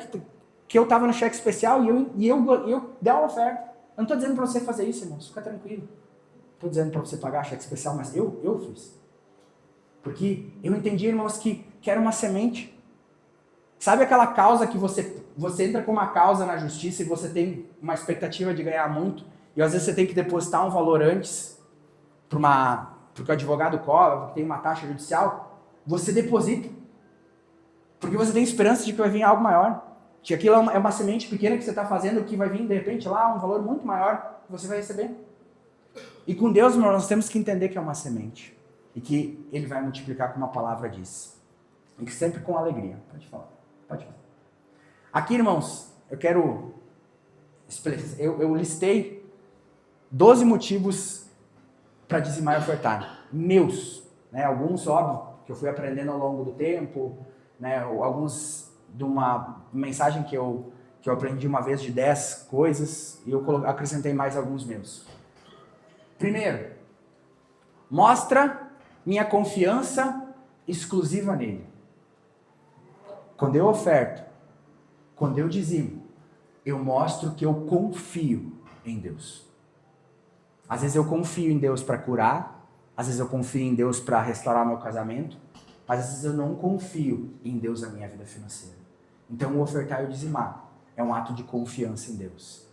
que eu estava no cheque especial e eu der uma oferta. Eu não estou dizendo para você fazer isso, irmãos, fica tranquilo. Estou dizendo para você pagar cheque especial, mas eu fiz. Porque eu entendi, irmãos, que era uma semente. Sabe aquela causa que você entra com uma causa na justiça e você tem uma expectativa de ganhar muito, e às vezes você tem que depositar um valor antes, porque o advogado cobra, porque tem uma taxa judicial, você deposita. Porque você tem esperança de que vai vir algo maior. Que aquilo é uma semente pequena que você está fazendo, que vai vir de repente lá um valor muito maior que você vai receber. E com Deus, irmão, nós temos que entender que é uma semente. E que Ele vai multiplicar como a palavra diz. E que sempre com alegria. Pode falar. Aqui, irmãos, eu quero... Eu listei 12 motivos para dizimar e ofertar. Meus. Né? Alguns, óbvio, que eu fui aprendendo ao longo do tempo. Né? Alguns de uma mensagem que eu aprendi uma vez de 10 coisas. E eu acrescentei mais alguns meus. Primeiro, mostra minha confiança exclusiva nele. Quando eu oferto, quando eu dizimo, eu mostro que eu confio em Deus. Às vezes eu confio em Deus para curar, às vezes eu confio em Deus para restaurar meu casamento, mas às vezes eu não confio em Deus na minha vida financeira. Então o ofertar e o dizimar é um ato de confiança em Deus.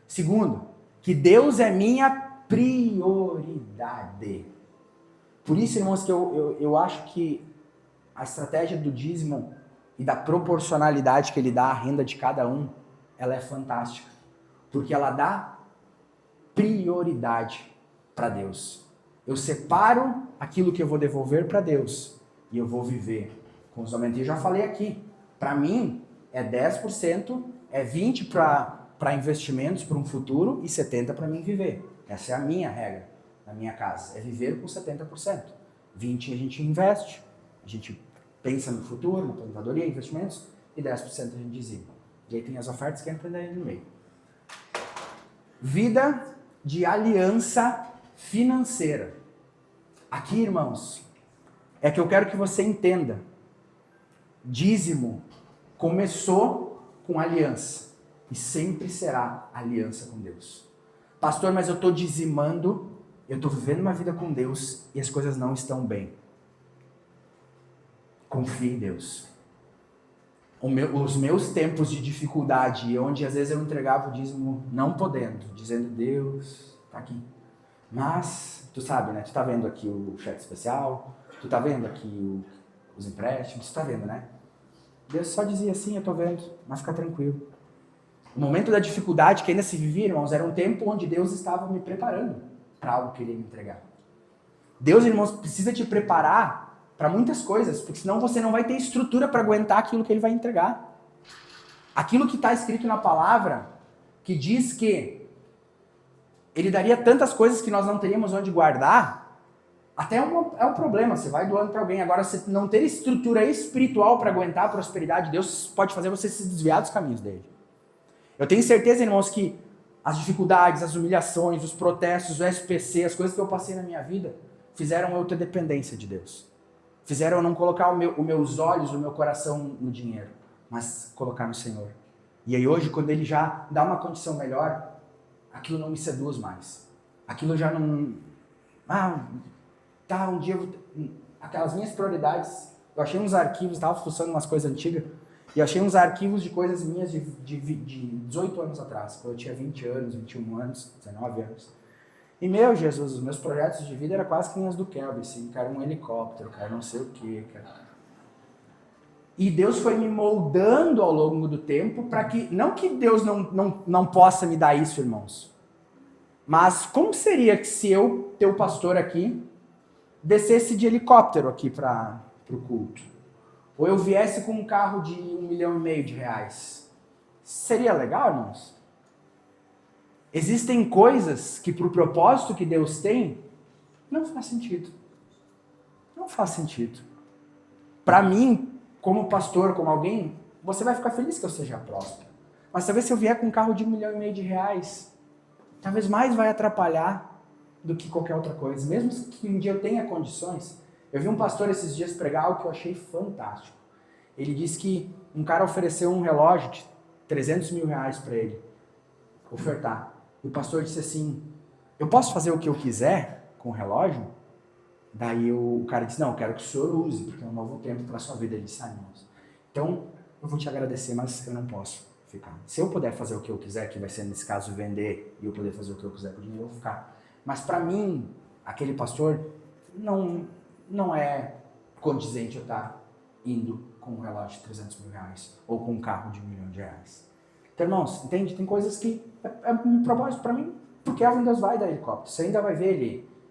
Segundo, que Deus é minha prioridade. Por isso, irmãos, que eu acho que a estratégia do dízimo e da proporcionalidade que ele dá à renda de cada um, ela é fantástica. Porque ela dá prioridade para Deus. Eu separo aquilo que eu vou devolver para Deus e eu vou viver com os aumentos. Eu já falei aqui, para mim é 10%, é 20% para investimentos para um futuro e 70% para mim viver. Essa é a minha regra na minha casa, é viver com 70%. 20% a gente investe, a gente pensa no futuro, na aposentadoria, investimentos, e 10% a gente dizima. E aí tem as ofertas que entram daí no meio. Vida de aliança financeira. Aqui, irmãos, é que eu quero que você entenda. Dízimo começou com aliança e sempre será aliança com Deus. Pastor, mas eu estou dizimando, eu estou vivendo uma vida com Deus e as coisas não estão bem. Confie em Deus. Os meus tempos de dificuldade, onde às vezes eu entregava o dízimo não podendo, dizendo, Deus, tá aqui. Mas, tu sabe, né? Tu tá vendo aqui o cheque especial, tu tá vendo aqui os empréstimos, tu tá vendo, né? Deus só dizia assim, eu tô vendo, mas fica tranquilo. O momento da dificuldade que ainda se vivia, irmãos, era um tempo onde Deus estava me preparando para algo que Ele ia me entregar. Deus, irmãos, precisa te preparar para muitas coisas, porque senão você não vai ter estrutura para aguentar aquilo que Ele vai entregar. Aquilo que está escrito na palavra, que diz que Ele daria tantas coisas que nós não teríamos onde guardar, até é um problema, você vai doando para alguém. Agora, você não ter estrutura espiritual para aguentar a prosperidade de Deus, pode fazer você se desviar dos caminhos dele. Eu tenho certeza, irmãos, que as dificuldades, as humilhações, os protestos, o SPC, as coisas que eu passei na minha vida, fizeram eu ter dependência de Deus. Fizeram eu não colocar os meus olhos, o meu coração no dinheiro, mas colocar no Senhor. E aí hoje, quando Ele já dá uma condição melhor, aquilo não me seduz mais. Aquilo já não... um dia... Aquelas minhas prioridades... Eu achei uns arquivos, estava fuçando umas coisas antigas, e achei uns arquivos de coisas minhas de 18 anos atrás, quando eu tinha 20 anos, 21 anos, 19 anos. E, meu Jesus, os meus projetos de vida eram quase que os do Kelby, assim, cara, um helicóptero, cara, não sei o quê, cara. E Deus foi me moldando ao longo do tempo para que, não que Deus não possa me dar isso, irmãos, mas como seria que se eu, teu pastor aqui, descesse de helicóptero aqui para o culto? Ou eu viesse com um carro de R$1,5 milhão? Seria legal, irmãos? Existem coisas que, para o propósito que Deus tem, não faz sentido. Não faz sentido. Para mim, como pastor, como alguém, você vai ficar feliz que eu seja próspero. Mas talvez se eu vier com um carro de R$1,5 milhão, talvez mais vai atrapalhar do que qualquer outra coisa. Mesmo que um dia eu tenha condições. Eu vi um pastor esses dias pregar algo que eu achei fantástico. Ele disse que um cara ofereceu um relógio de R$300 mil para ele ofertar. E o pastor disse assim, eu posso fazer o que eu quiser com o relógio? Daí o cara disse, não, eu quero que o senhor use, porque é um novo tempo para a sua vida. Ele disse, irmãos, então eu vou te agradecer, mas eu não posso ficar. Se eu puder fazer o que eu quiser, que vai ser nesse caso vender, e eu poder fazer o que eu quiser com o dinheiro, eu vou ficar. Mas para mim, aquele pastor, não é condizente eu estar indo com um relógio de R$300 mil ou com um carro de R$1 milhão. Então, irmãos, entende? Tem coisas que é um propósito para mim, porque Alvin Deus vai dar helicóptero. Você ainda vai ver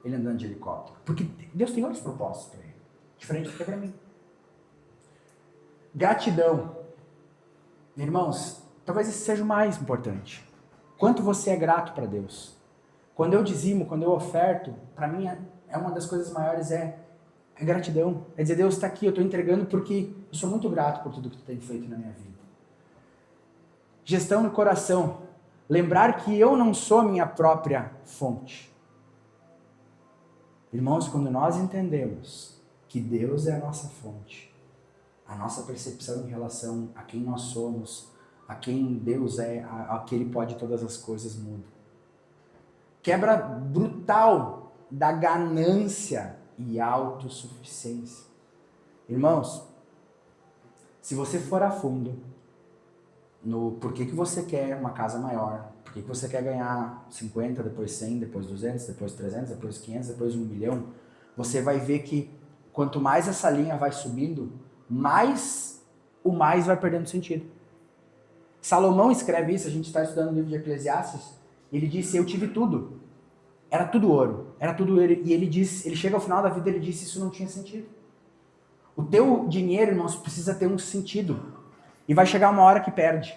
ele andando de helicóptero. Porque Deus tem outros propósitos para ele, diferente do que é para mim. Gratidão. Irmãos, talvez esse seja o mais importante. Quanto você é grato para Deus? Quando eu dizimo, quando eu oferto, para mim é uma das coisas maiores, é gratidão. É dizer, Deus está aqui, eu estou entregando porque eu sou muito grato por tudo que tu tem feito na minha vida. Gestão no coração. Lembrar que eu não sou minha própria fonte. Irmãos, quando nós entendemos que Deus é a nossa fonte, a nossa percepção em relação a quem nós somos, a quem Deus é, a que Ele pode todas as coisas muda. Quebra brutal da ganância e autossuficiência. Irmãos, se você for a fundo no porquê que você quer uma casa maior, porquê que você quer ganhar 50, depois 100, depois 200, depois 300, depois 500, depois 1 milhão, você vai ver que quanto mais essa linha vai subindo, mais vai perdendo sentido. Salomão escreve isso, a gente está estudando o livro de Eclesiastes, ele disse, eu tive tudo. Era tudo ouro, e ele diz, ele chega ao final da vida e ele disse, isso não tinha sentido. O teu dinheiro, irmãos, precisa ter um sentido. E vai chegar uma hora que perde.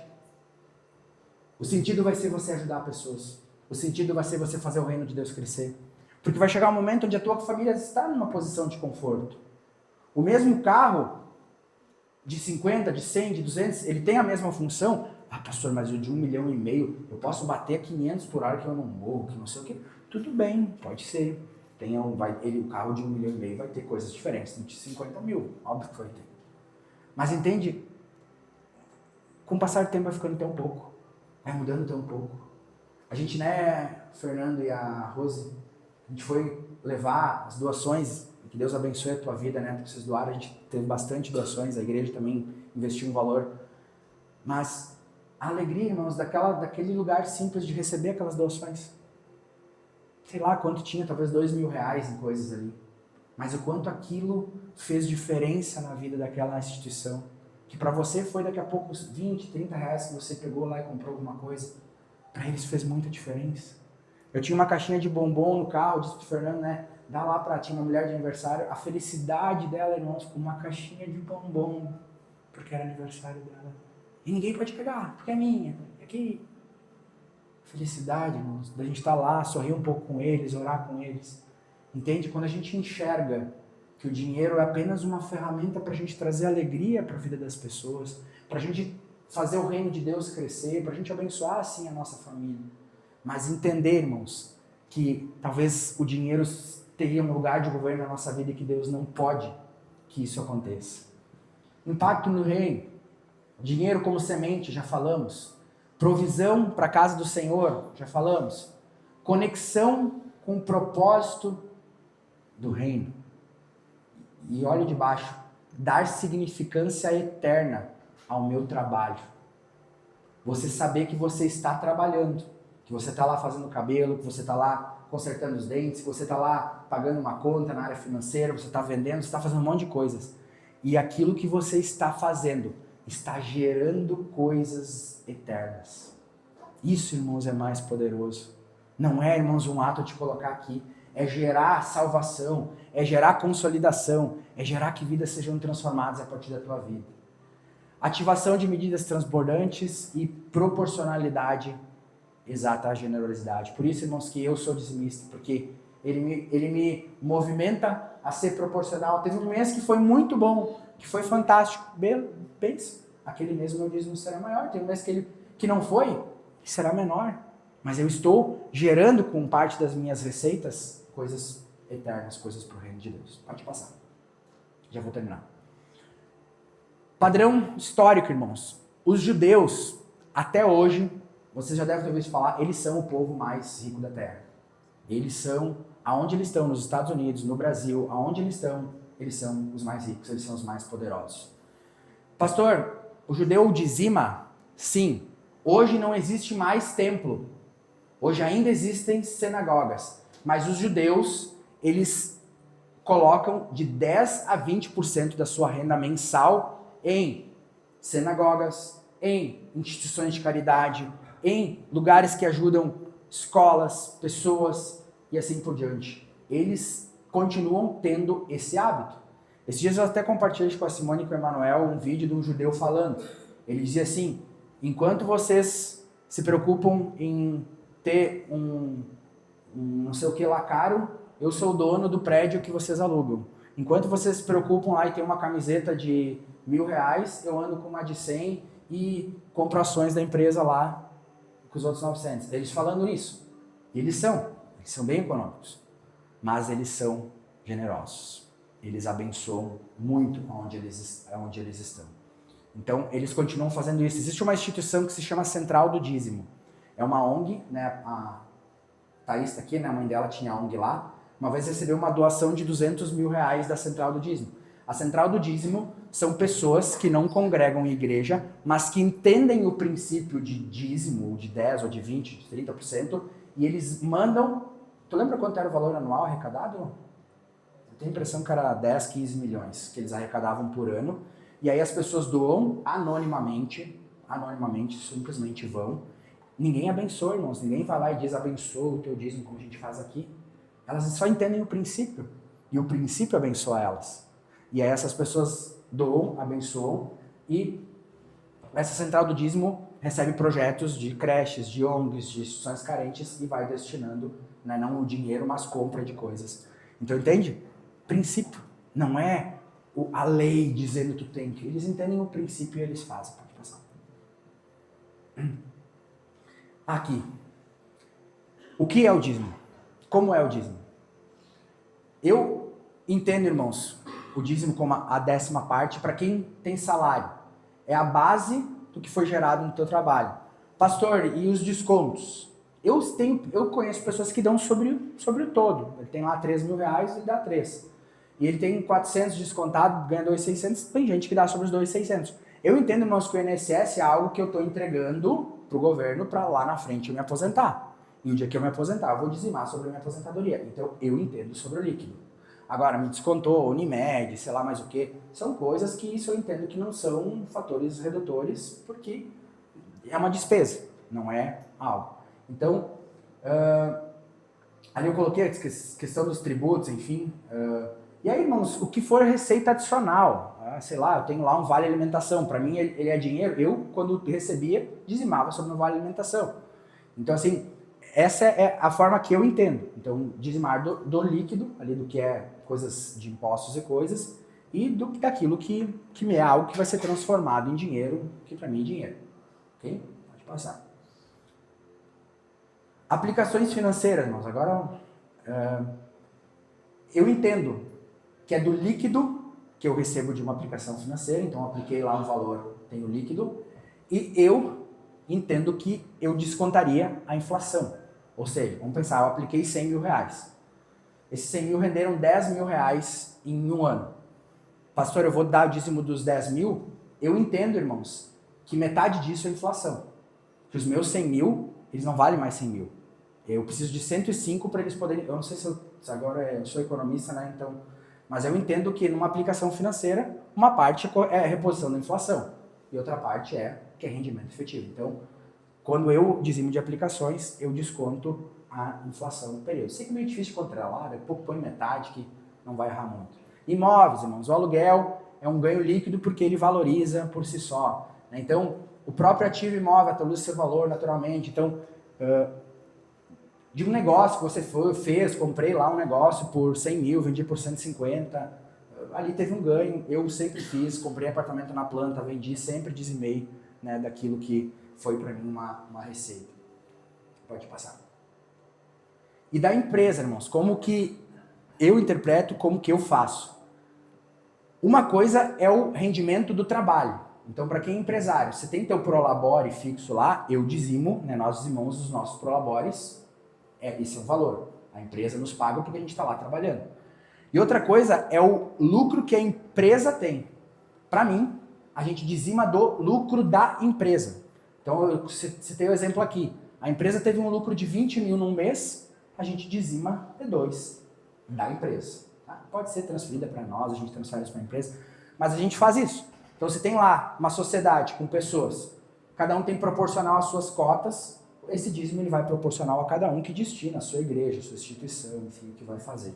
O sentido vai ser você ajudar pessoas. O sentido vai ser você fazer o reino de Deus crescer. Porque vai chegar um momento onde a tua família está numa posição de conforto. O mesmo carro de 50, de 100, de 200, ele tem a mesma função. Ah, pastor, mas o de 1,5 milhão, eu posso bater a 500 por hora que eu não morro, que não sei o quê. Tudo bem, pode ser. O carro de 1,5 milhão vai ter coisas diferentes do de 50 mil, óbvio que vai ter. Mas entende? Com o passar do tempo vai ficando tão pouco, vai mudando tão pouco. A gente, né, Fernando e a Rose, a gente foi levar as doações, que Deus abençoe a tua vida, né, porque vocês doaram, a gente teve bastante doações, a igreja também investiu um valor. Mas a alegria, irmãos, daquele lugar simples de receber aquelas doações. Sei lá quanto tinha, talvez R$2.000 em coisas ali. Mas o quanto aquilo fez diferença na vida daquela instituição. Que para você foi daqui a pouco uns 20, R$30 que você pegou lá e comprou alguma coisa. Para eles fez muita diferença. Eu tinha uma caixinha de bombom no carro, disse pro Fernando, né? Dá lá pra tinha uma mulher de aniversário. A felicidade dela, irmãos, com uma caixinha de bombom. Porque era aniversário dela. E ninguém pode pegar, porque é minha. Aqui. Felicidade, irmãos, da gente estar lá, sorrir um pouco com eles, orar com eles. Entende? Quando a gente enxerga que o dinheiro é apenas uma ferramenta para a gente trazer alegria para a vida das pessoas, para a gente fazer o reino de Deus crescer, para a gente abençoar, assim, a nossa família. Mas entender, irmãos, que talvez o dinheiro teria um lugar de governo na nossa vida e que Deus não pode que isso aconteça. Impacto no reino. Dinheiro como semente, já falamos. Provisão para a casa do Senhor, já falamos. Conexão com o propósito do reino. E olha de baixo, dar significância eterna ao meu trabalho. Você saber que você está trabalhando, que você está lá fazendo cabelo, que você está lá consertando os dentes, que você está lá pagando uma conta na área financeira, você está vendendo, você está fazendo um monte de coisas. E aquilo que você está fazendo está gerando coisas eternas. Isso, irmãos, é mais poderoso. Não é, irmãos, um ato de colocar aqui. É gerar salvação, é gerar consolidação, é gerar que vidas sejam transformadas a partir da tua vida. Ativação de medidas transbordantes e proporcionalidade exata à generosidade. Por isso, irmãos, que eu sou dizimista, porque ele me movimenta a ser proporcional. Teve um mês que foi muito bom, que foi fantástico. Pensa, aquele mês o meu dízimo será maior. Tem um mês que não foi, que será menor. Mas eu estou gerando com parte das minhas receitas coisas eternas, coisas para o reino de Deus. Pode passar. Já vou terminar. Padrão histórico, irmãos. Os judeus, até hoje, vocês já devem ter ouvido falar, eles são o povo mais rico da terra. Eles são, aonde eles estão, nos Estados Unidos, no Brasil, aonde eles são os mais ricos, eles são os mais poderosos. Pastor, o judeu dizima? Sim. Hoje não existe mais templo. Hoje ainda existem sinagogas. Mas os judeus, eles colocam de 10 a 20% da sua renda mensal em sinagogas, em instituições de caridade, em lugares que ajudam escolas, pessoas e assim por diante. Eles continuam tendo esse hábito. Esses dias eu até compartilhei com a Simone e com o Emanuel um vídeo de um judeu falando. Ele dizia assim, enquanto vocês se preocupam em ter um não sei o que lá caro, eu sou o dono do prédio que vocês alugam. Enquanto vocês se preocupam lá e tem uma camiseta de R$1.000, eu ando com uma de 100 e compro ações da empresa lá com os outros 900. Eles falando isso. Eles são bem econômicos, mas eles são generosos. Eles abençoam muito onde eles estão. Então, eles continuam fazendo isso. Existe uma instituição que se chama Central do Dízimo. É uma ONG, né? A Thaís está aqui, né? A mãe dela tinha a ONG lá. Uma vez recebeu uma doação de R$200 mil da Central do Dízimo. A Central do Dízimo são pessoas que não congregam em igreja, mas que entendem o princípio de dízimo, de 10 ou de 20, de 30%, e eles mandam... Tu lembra quanto era o valor anual arrecadado? Eu tenho a impressão que era 10, 15 milhões que eles arrecadavam por ano. E aí as pessoas doam anonimamente anonimamente, simplesmente vão. Ninguém abençoa, irmãos. Ninguém vai lá e diz abençoa o teu dízimo, como a gente faz aqui. Elas só entendem o princípio. E o princípio abençoa elas. E aí essas pessoas doam, abençoam. E essa central do dízimo recebe projetos de creches, de ONGs, de instituições carentes e vai destinando, né, não o dinheiro, mas compra de coisas. Então, entende? Princípio. Não é a lei dizendo que tu tem que. Eles entendem o princípio e eles fazem. Pode passar. Aqui. O que é o dízimo? Como é o dízimo? Eu entendo, irmãos, o dízimo como a 10ª parte para quem tem salário. É a base do que foi gerado no teu trabalho. Pastor, e os descontos? Eu conheço pessoas que dão sobre o todo. Ele tem lá 3 mil reais e dá 3. E ele tem 400 descontado, ganha 2.600. Tem gente que dá sobre os 2.600. Eu entendo, irmãos, que o INSS é algo que eu estou entregando para o governo para lá na frente eu me aposentar. E o dia que eu me aposentar, eu vou dizimar sobre a minha aposentadoria. Então, eu entendo sobre o líquido. Agora, me descontou, Unimed, sei lá mais o que, são coisas que isso eu entendo que não são fatores redutores, porque é uma despesa, não é algo. Então, ali eu coloquei a questão dos tributos, enfim. E aí, irmãos, o que for receita adicional, sei lá, eu tenho lá um vale alimentação, para mim ele é dinheiro, eu, quando recebia, dizimava sobre o vale alimentação. Então, assim, essa é a forma que eu entendo. Então, dizimar do líquido, ali do que é coisas de impostos e coisas, e daquilo que me é algo que vai ser transformado em dinheiro, que para mim é dinheiro. Ok? Pode passar. Aplicações financeiras, irmãos. Agora, eu entendo que é do líquido que eu recebo de uma aplicação financeira, então eu apliquei lá um valor, tenho líquido, e eu entendo que eu descontaria a inflação. Ou seja, vamos pensar, eu apliquei 100 mil reais. Esses 100 mil renderam 10 mil reais em um ano. Pastor, eu vou dar o dízimo dos 10 mil? Eu entendo, irmãos, que metade disso é inflação. Que os meus 100 mil, eles não valem mais 100 mil. Eu preciso de 105 para eles poderem... Eu não sei se agora eu sou economista, né? Então, mas eu entendo que numa aplicação financeira, uma parte é a reposição da inflação e outra parte é rendimento efetivo. Então, quando eu dizimo de aplicações, eu desconto a inflação no período. Sei que é meio difícil de controlar, é pouco põe metade que não vai errar muito. Imóveis, irmãos, o aluguel é um ganho líquido porque ele valoriza por si só. Né? Então, o próprio ativo imóvel atualiza seu valor naturalmente. Então, de um negócio que você fez, comprei lá um negócio por 100 mil, vendi por 150, ali teve um ganho, eu sempre fiz, comprei apartamento na planta, vendi, sempre dizimei, né, daquilo que foi para mim uma receita. Pode passar. E da empresa, irmãos, como que eu interpreto, como que eu faço? Uma coisa é o rendimento do trabalho. Então, para quem é empresário, você tem teu prolabore fixo lá, eu dizimo, né, nós dizimamos os nossos prolabores, esse é o valor. A empresa nos paga porque a gente está lá trabalhando. E outra coisa é o lucro que a empresa tem. Para mim, a gente dizima do lucro da empresa. Então, eu citei o exemplo aqui. A empresa teve um lucro de 20 mil num mês, a gente dizima T2 da empresa. Tá? Pode ser transferida para nós, a gente transfere isso para a empresa, mas a gente faz isso. Então, você tem lá uma sociedade com pessoas, cada um tem proporcional às suas cotas, esse dízimo ele vai proporcional a cada um que destina a sua igreja, a sua instituição, enfim, o que vai fazer.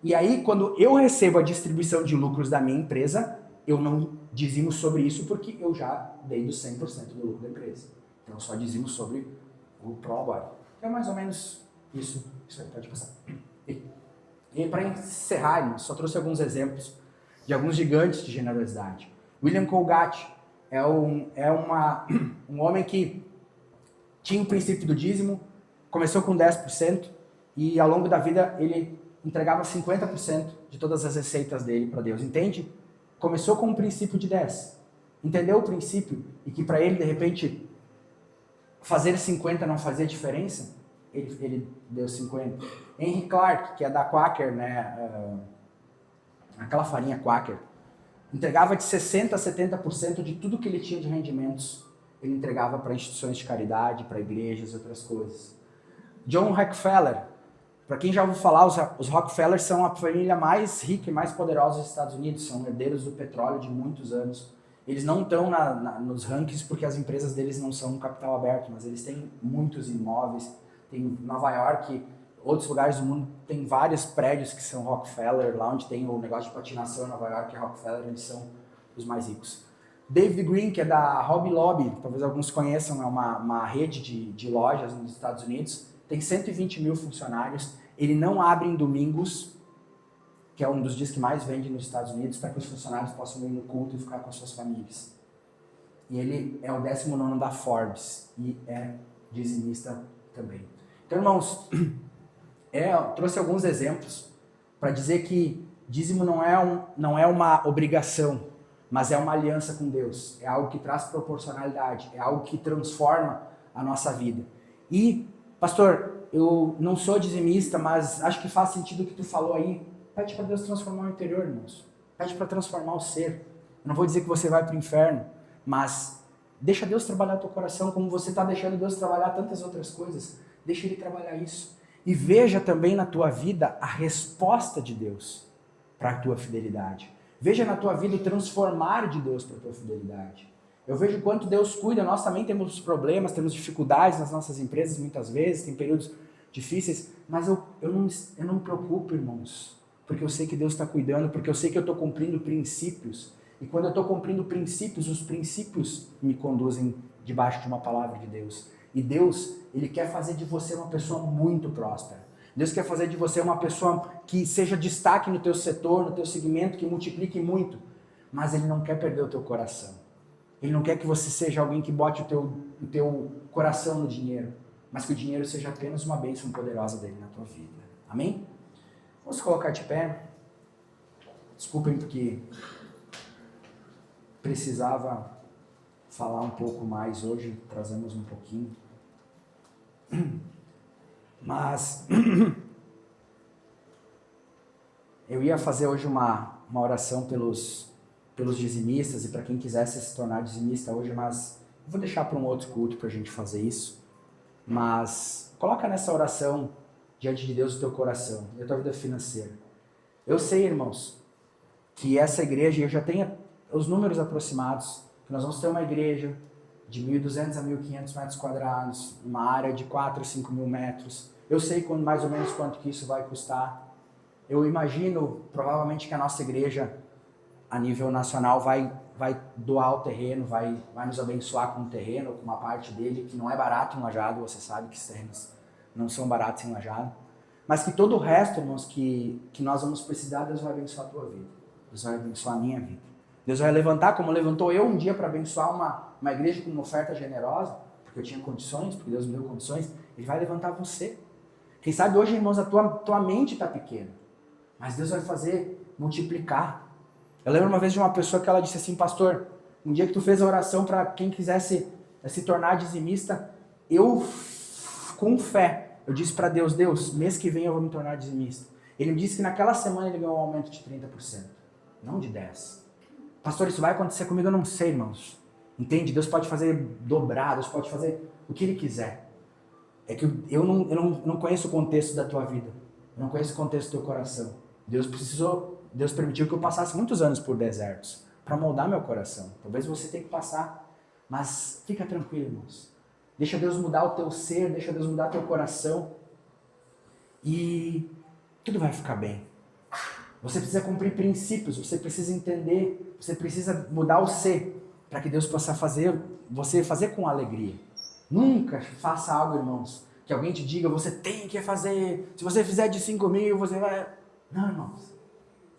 E aí, quando eu recebo a distribuição de lucros da minha empresa, eu não dizimo sobre isso porque eu já dei dos 100% do lucro da empresa. Então, eu só dizimo sobre o prolabore. É mais ou menos isso. Isso aí, pode passar. E para encerrar, só trouxe alguns exemplos de alguns gigantes de generosidade. William Colgate é um homem que tinha o princípio do dízimo, começou com 10% e ao longo da vida ele entregava 50% de todas as receitas dele para Deus. Entende? Começou com um princípio de 10. Entendeu o princípio e que para ele, de repente, fazer 50 não fazia diferença? Ele deu 50. Henry Clark, que é da Quaker, né, aquela farinha Quaker, entregava de 60% a 70% de tudo que ele tinha de rendimentos. Ele entregava para instituições de caridade, para igrejas e outras coisas. John Rockefeller. Para quem já ouviu falar, os Rockefeller são a família mais rica e mais poderosa dos Estados Unidos. São herdeiros do petróleo de muitos anos. Eles não estão nos rankings porque as empresas deles não são capital aberto, mas eles têm muitos imóveis. Tem Nova York, outros lugares do mundo, tem vários prédios que são Rockefeller, lá onde tem o negócio de patinação em Nova York e Rockefeller, eles são os mais ricos. David Green, que é da Hobby Lobby, talvez alguns conheçam, é uma rede de lojas nos Estados Unidos, tem 120 mil funcionários, ele não abre em domingos, que é um dos dias que mais vende nos Estados Unidos, para que os funcionários possam ir no culto e ficar com as suas famílias. E ele é o 19º da Forbes e é dizimista também. Então, irmãos, eu trouxe alguns exemplos para dizer que dízimo não é uma obrigação, mas é uma aliança com Deus. É algo que traz proporcionalidade, é algo que transforma a nossa vida. E, pastor, eu não sou dizimista, mas acho que faz sentido o que tu falou aí. Pede para Deus transformar o interior, irmãos. Pede para transformar o ser. Eu não vou dizer que você vai para o inferno, mas deixa Deus trabalhar o teu coração, como você está deixando Deus trabalhar tantas outras coisas. Deixa Ele trabalhar isso. E veja também na tua vida a resposta de Deus para a tua fidelidade. Veja na tua vida o transformar de Deus para a tua fidelidade. Eu vejo o quanto Deus cuida. Nós também temos problemas, temos dificuldades nas nossas empresas muitas vezes, tem períodos difíceis, mas eu não me preocupo, irmãos, porque eu sei que Deus está cuidando, porque eu sei que eu estou cumprindo princípios. E quando eu estou cumprindo princípios, os princípios me conduzem debaixo de uma palavra de Deus. E Deus, Ele quer fazer de você uma pessoa muito próspera. Deus quer fazer de você uma pessoa que seja destaque no teu setor, no teu segmento, que multiplique muito. Mas Ele não quer perder o teu coração. Ele não quer que você seja alguém que bote o teu coração no dinheiro, mas que o dinheiro seja apenas uma bênção poderosa dele na tua vida. Amém? Vamos colocar de pé. Desculpem porque precisava falar um pouco mais hoje, trazemos um pouquinho. Mas eu ia fazer hoje uma oração pelos dizimistas e para quem quisesse se tornar dizimista hoje, mas vou deixar para um outro culto para a gente fazer isso. Mas coloca nessa oração diante de Deus o teu coração e a tua vida financeira. Eu sei, irmãos, que essa igreja, eu já tenho os números aproximados, que nós vamos ter uma igreja de 1.200 a 1.500 metros quadrados, uma área de 4 a 5 mil metros. Eu sei mais ou menos quanto que isso vai custar. Eu imagino, provavelmente, que a nossa igreja, a nível nacional, vai doar o terreno, vai nos abençoar com o terreno, com uma parte dele, que não é barato em Lajeado, você sabe que os terrenos não são baratos em Lajeado. Mas que todo o resto, irmãos, que nós vamos precisar, Deus vai abençoar a tua vida. Deus vai abençoar a minha vida. Deus vai levantar, como levantou eu um dia para abençoar uma igreja com uma oferta generosa, porque eu tinha condições, porque Deus me deu condições. Ele vai levantar você. Quem sabe hoje, irmãos, a tua mente está pequena, mas Deus vai fazer multiplicar. Eu lembro uma vez de uma pessoa que ela disse assim: pastor, um dia que tu fez a oração para quem quisesse se tornar dizimista, eu, com fé, eu disse para Deus: Deus, mês que vem eu vou me tornar dizimista. Ele me disse que naquela semana ele ganhou um aumento de 30%, não de 10%. Pastor, isso vai acontecer comigo? Eu não sei, irmãos. Entende? Deus pode fazer dobrar, Deus pode fazer o que Ele quiser. É que eu não conheço o contexto da tua vida. Eu não conheço o contexto do teu coração. Deus permitiu que eu passasse muitos anos por desertos para moldar meu coração. Talvez você tenha que passar, mas fica tranquilo, irmãos. Deixa Deus mudar o teu ser, deixa Deus mudar teu coração e tudo vai ficar bem. Você precisa cumprir princípios, você precisa entender, você precisa mudar o ser para que Deus possa você fazer com alegria. Nunca faça algo, irmãos, que alguém te diga: você tem que fazer, se você fizer de 5 mil, você vai... Não, irmãos,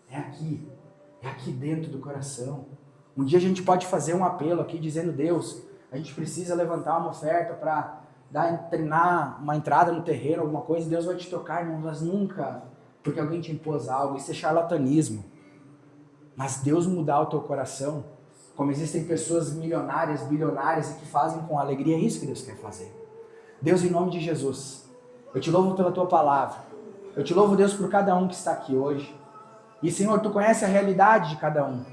é aqui dentro do coração. Um dia a gente pode fazer um apelo aqui dizendo: Deus, a gente precisa levantar uma oferta para treinar uma entrada no terreno, alguma coisa, Deus vai te tocar, irmãos, mas nunca porque alguém te impôs algo. Isso é charlatanismo. Mas Deus mudar o teu coração, como existem pessoas milionárias, bilionárias e que fazem com alegria, é isso que Deus quer fazer. Deus, em nome de Jesus, eu te louvo pela tua palavra. Eu te louvo, Deus, por cada um que está aqui hoje. E, Senhor, tu conhece a realidade de cada um.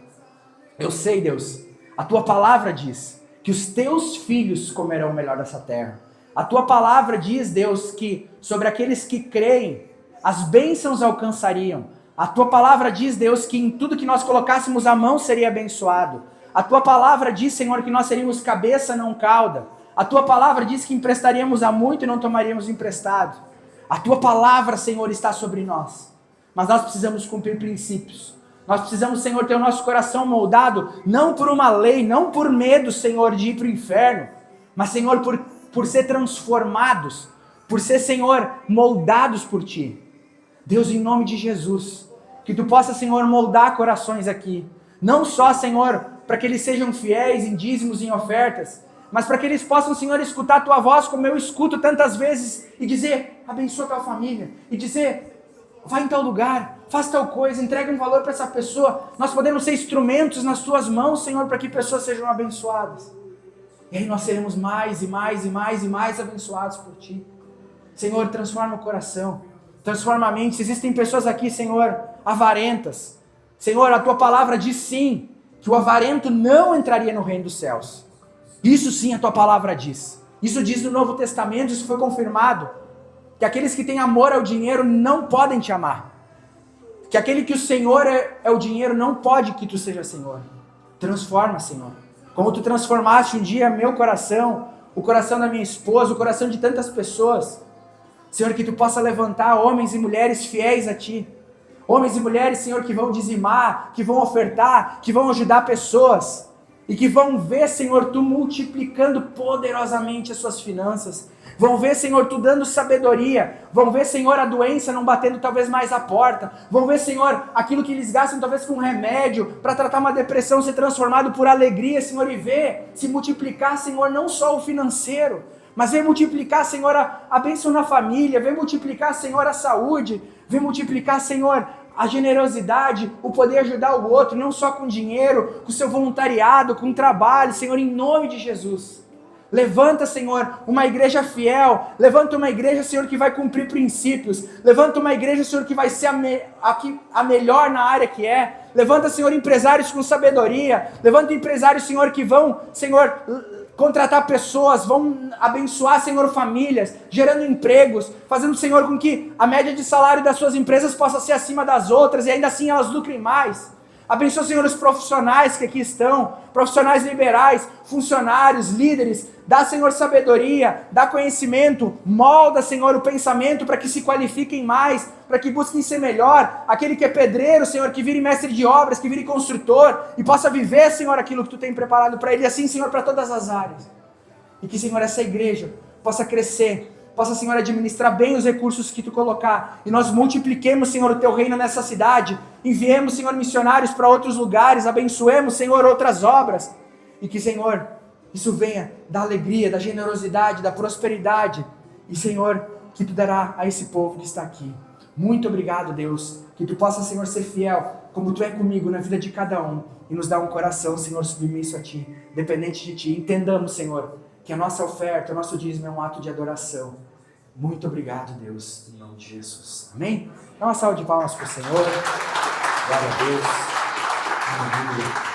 Eu sei, Deus, a tua palavra diz que os teus filhos comerão o melhor dessa terra. A tua palavra diz, Deus, que sobre aqueles que creem, as bênçãos alcançariam. A tua palavra diz, Deus, que em tudo que nós colocássemos a mão seria abençoado. A tua palavra diz, Senhor, que nós seríamos cabeça, não cauda. A tua palavra diz que emprestaríamos a muito e não tomaríamos emprestado. A tua palavra, Senhor, está sobre nós. Mas nós precisamos cumprir princípios. Nós precisamos, Senhor, ter o nosso coração moldado, não por uma lei, não por medo, Senhor, de ir para o inferno, mas, Senhor, por ser transformados, por ser, Senhor, moldados por Ti. Deus, em nome de Jesus, que Tu possa, Senhor, moldar corações aqui. Não só, Senhor, para que eles sejam fiéis em dízimos e em ofertas, mas para que eles possam, Senhor, escutar a Tua voz como eu escuto tantas vezes e dizer, abençoa a tua família, e dizer, vai em tal lugar, faz tal coisa, entrega um valor para essa pessoa. Nós podemos ser instrumentos nas Tuas mãos, Senhor, para que pessoas sejam abençoadas. E aí nós seremos mais e mais e mais e mais abençoados por Ti. Senhor, transforma o coração, transforma a mente. Se existem pessoas aqui, Senhor, avarentas, Senhor, a Tua palavra diz sim, que o avarento não entraria no reino dos céus. Isso sim a Tua palavra diz. Isso diz no Novo Testamento, isso foi confirmado. Que aqueles que têm amor ao dinheiro não podem Te amar. Que aquele que o Senhor é o dinheiro não pode que Tu seja Senhor. Transforma, Senhor. Como Tu transformaste um dia meu coração, o coração da minha esposa, o coração de tantas pessoas. Senhor, que Tu possa levantar homens e mulheres fiéis a Ti. Homens e mulheres, Senhor, que vão dizimar, que vão ofertar, que vão ajudar pessoas. E que vão ver, Senhor, Tu multiplicando poderosamente as suas finanças. Vão ver, Senhor, Tu dando sabedoria. Vão ver, Senhor, a doença não batendo talvez mais a porta. Vão ver, Senhor, aquilo que eles gastam talvez com remédio para tratar uma depressão ser transformado por alegria, Senhor, e ver se multiplicar, Senhor, não só o financeiro, mas vem multiplicar, Senhor, a bênção na família, vem multiplicar, Senhor, a saúde, vem multiplicar, Senhor, a generosidade, o poder ajudar o outro, não só com dinheiro, com seu voluntariado, com trabalho, Senhor, em nome de Jesus. Levanta, Senhor, uma igreja fiel, levanta uma igreja, Senhor, que vai cumprir princípios, levanta uma igreja, Senhor, que vai ser a melhor na área que é, levanta, Senhor, empresários com sabedoria, levanta empresários, Senhor, que vão, Senhor, contratar pessoas, vão abençoar, Senhor, famílias, gerando empregos, fazendo, Senhor, com que a média de salário das suas empresas possa ser acima das outras e ainda assim elas lucrem mais. Abençoa, Senhor, os profissionais que aqui estão, profissionais liberais, funcionários, líderes, dá, Senhor, sabedoria, dá conhecimento, molda, Senhor, o pensamento para que se qualifiquem mais, para que busquem ser melhor. Aquele que é pedreiro, Senhor, que vire mestre de obras, que vire construtor e possa viver, Senhor, aquilo que Tu tem preparado para ele, e assim, Senhor, para todas as áreas. E que, Senhor, essa igreja possa crescer, possa, Senhor, administrar bem os recursos que Tu colocar, e nós multipliquemos, Senhor, o Teu reino nessa cidade, enviemos, Senhor, missionários para outros lugares, abençoemos, Senhor, outras obras, e que, Senhor, isso venha da alegria, da generosidade, da prosperidade, e, Senhor, que Tu dará a esse povo que está aqui. Muito obrigado, Deus, que Tu possa, Senhor, ser fiel, como Tu é comigo na vida de cada um, e nos dar um coração, Senhor, submisso a Ti, dependente de Ti. Entendamos, Senhor, que a nossa oferta, o nosso dízimo é um ato de adoração. Muito obrigado, Deus, em nome de Jesus. Amém? Dá uma salva de palmas para o Senhor. Glória a Deus. Aleluia.